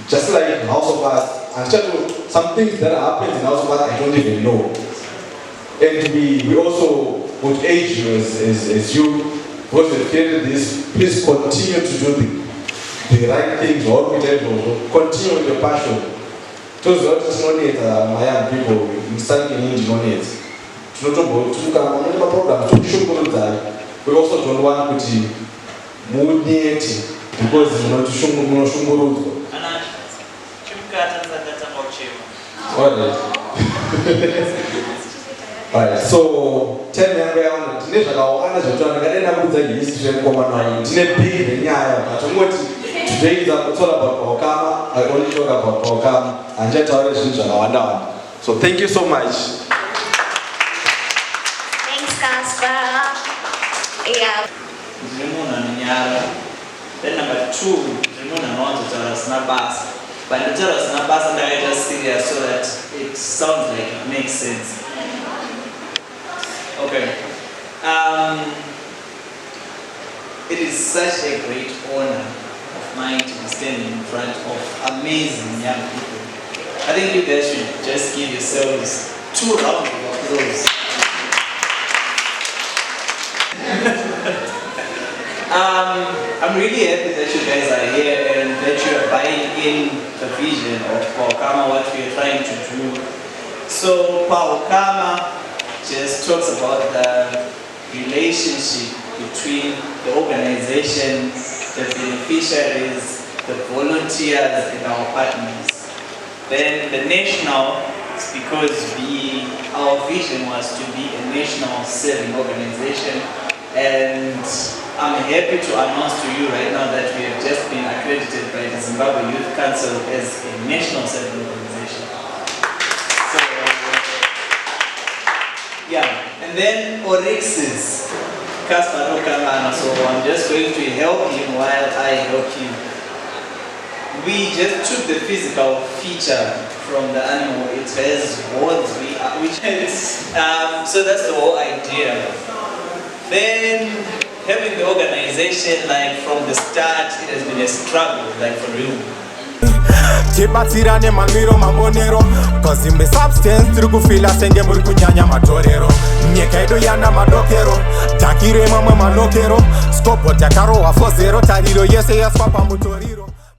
Just like House of Arts, and some things that are happening in House of Arts I don't even know. And we also would urge you as you, because you've created this, please continue to do the right things, or continue with your passion. Those who are my young people, in studying in Indonesia, we also don't want to move because you know to Alright, so tell me around today is all about PaHukama. I only talk about PaHukama and just so thank you so much. Thanks, Casper. Yeah. Then number 2, but the Taurus Nabas and I just serious so that it sounds like it makes sense. Okay. It is such a great honor of mine to be standing in front of amazing young people. I think you guys should just give yourselves 2 rounds of applause. I'm really happy that you guys are here and that you are buying in the vision of PaHukama, what we are trying to do. So PaHukama just talks about the relationship between the organization, the beneficiaries, the volunteers, and our partners. Then the national is because our vision was to be a national serving organization, and I'm happy to announce to you right now that we have just been accredited by the Zimbabwe Youth Council as a national serving organization. So, yeah, and then Oryxes, PaHukama, so I'm just going to help him while I help him. We just took the physical feature from the animal. It has horns, so that's the whole idea. Then having the organization, like from the start, it has been a struggle, like for real. Tibatsirane mamiro mamonero cause imbe substance tiri kufila senge muri kunyanya matorero nyika yedu yana madokero takire mamwe manokero skopo takarohwa 4-0 tariro yese yaswa pamutoriro.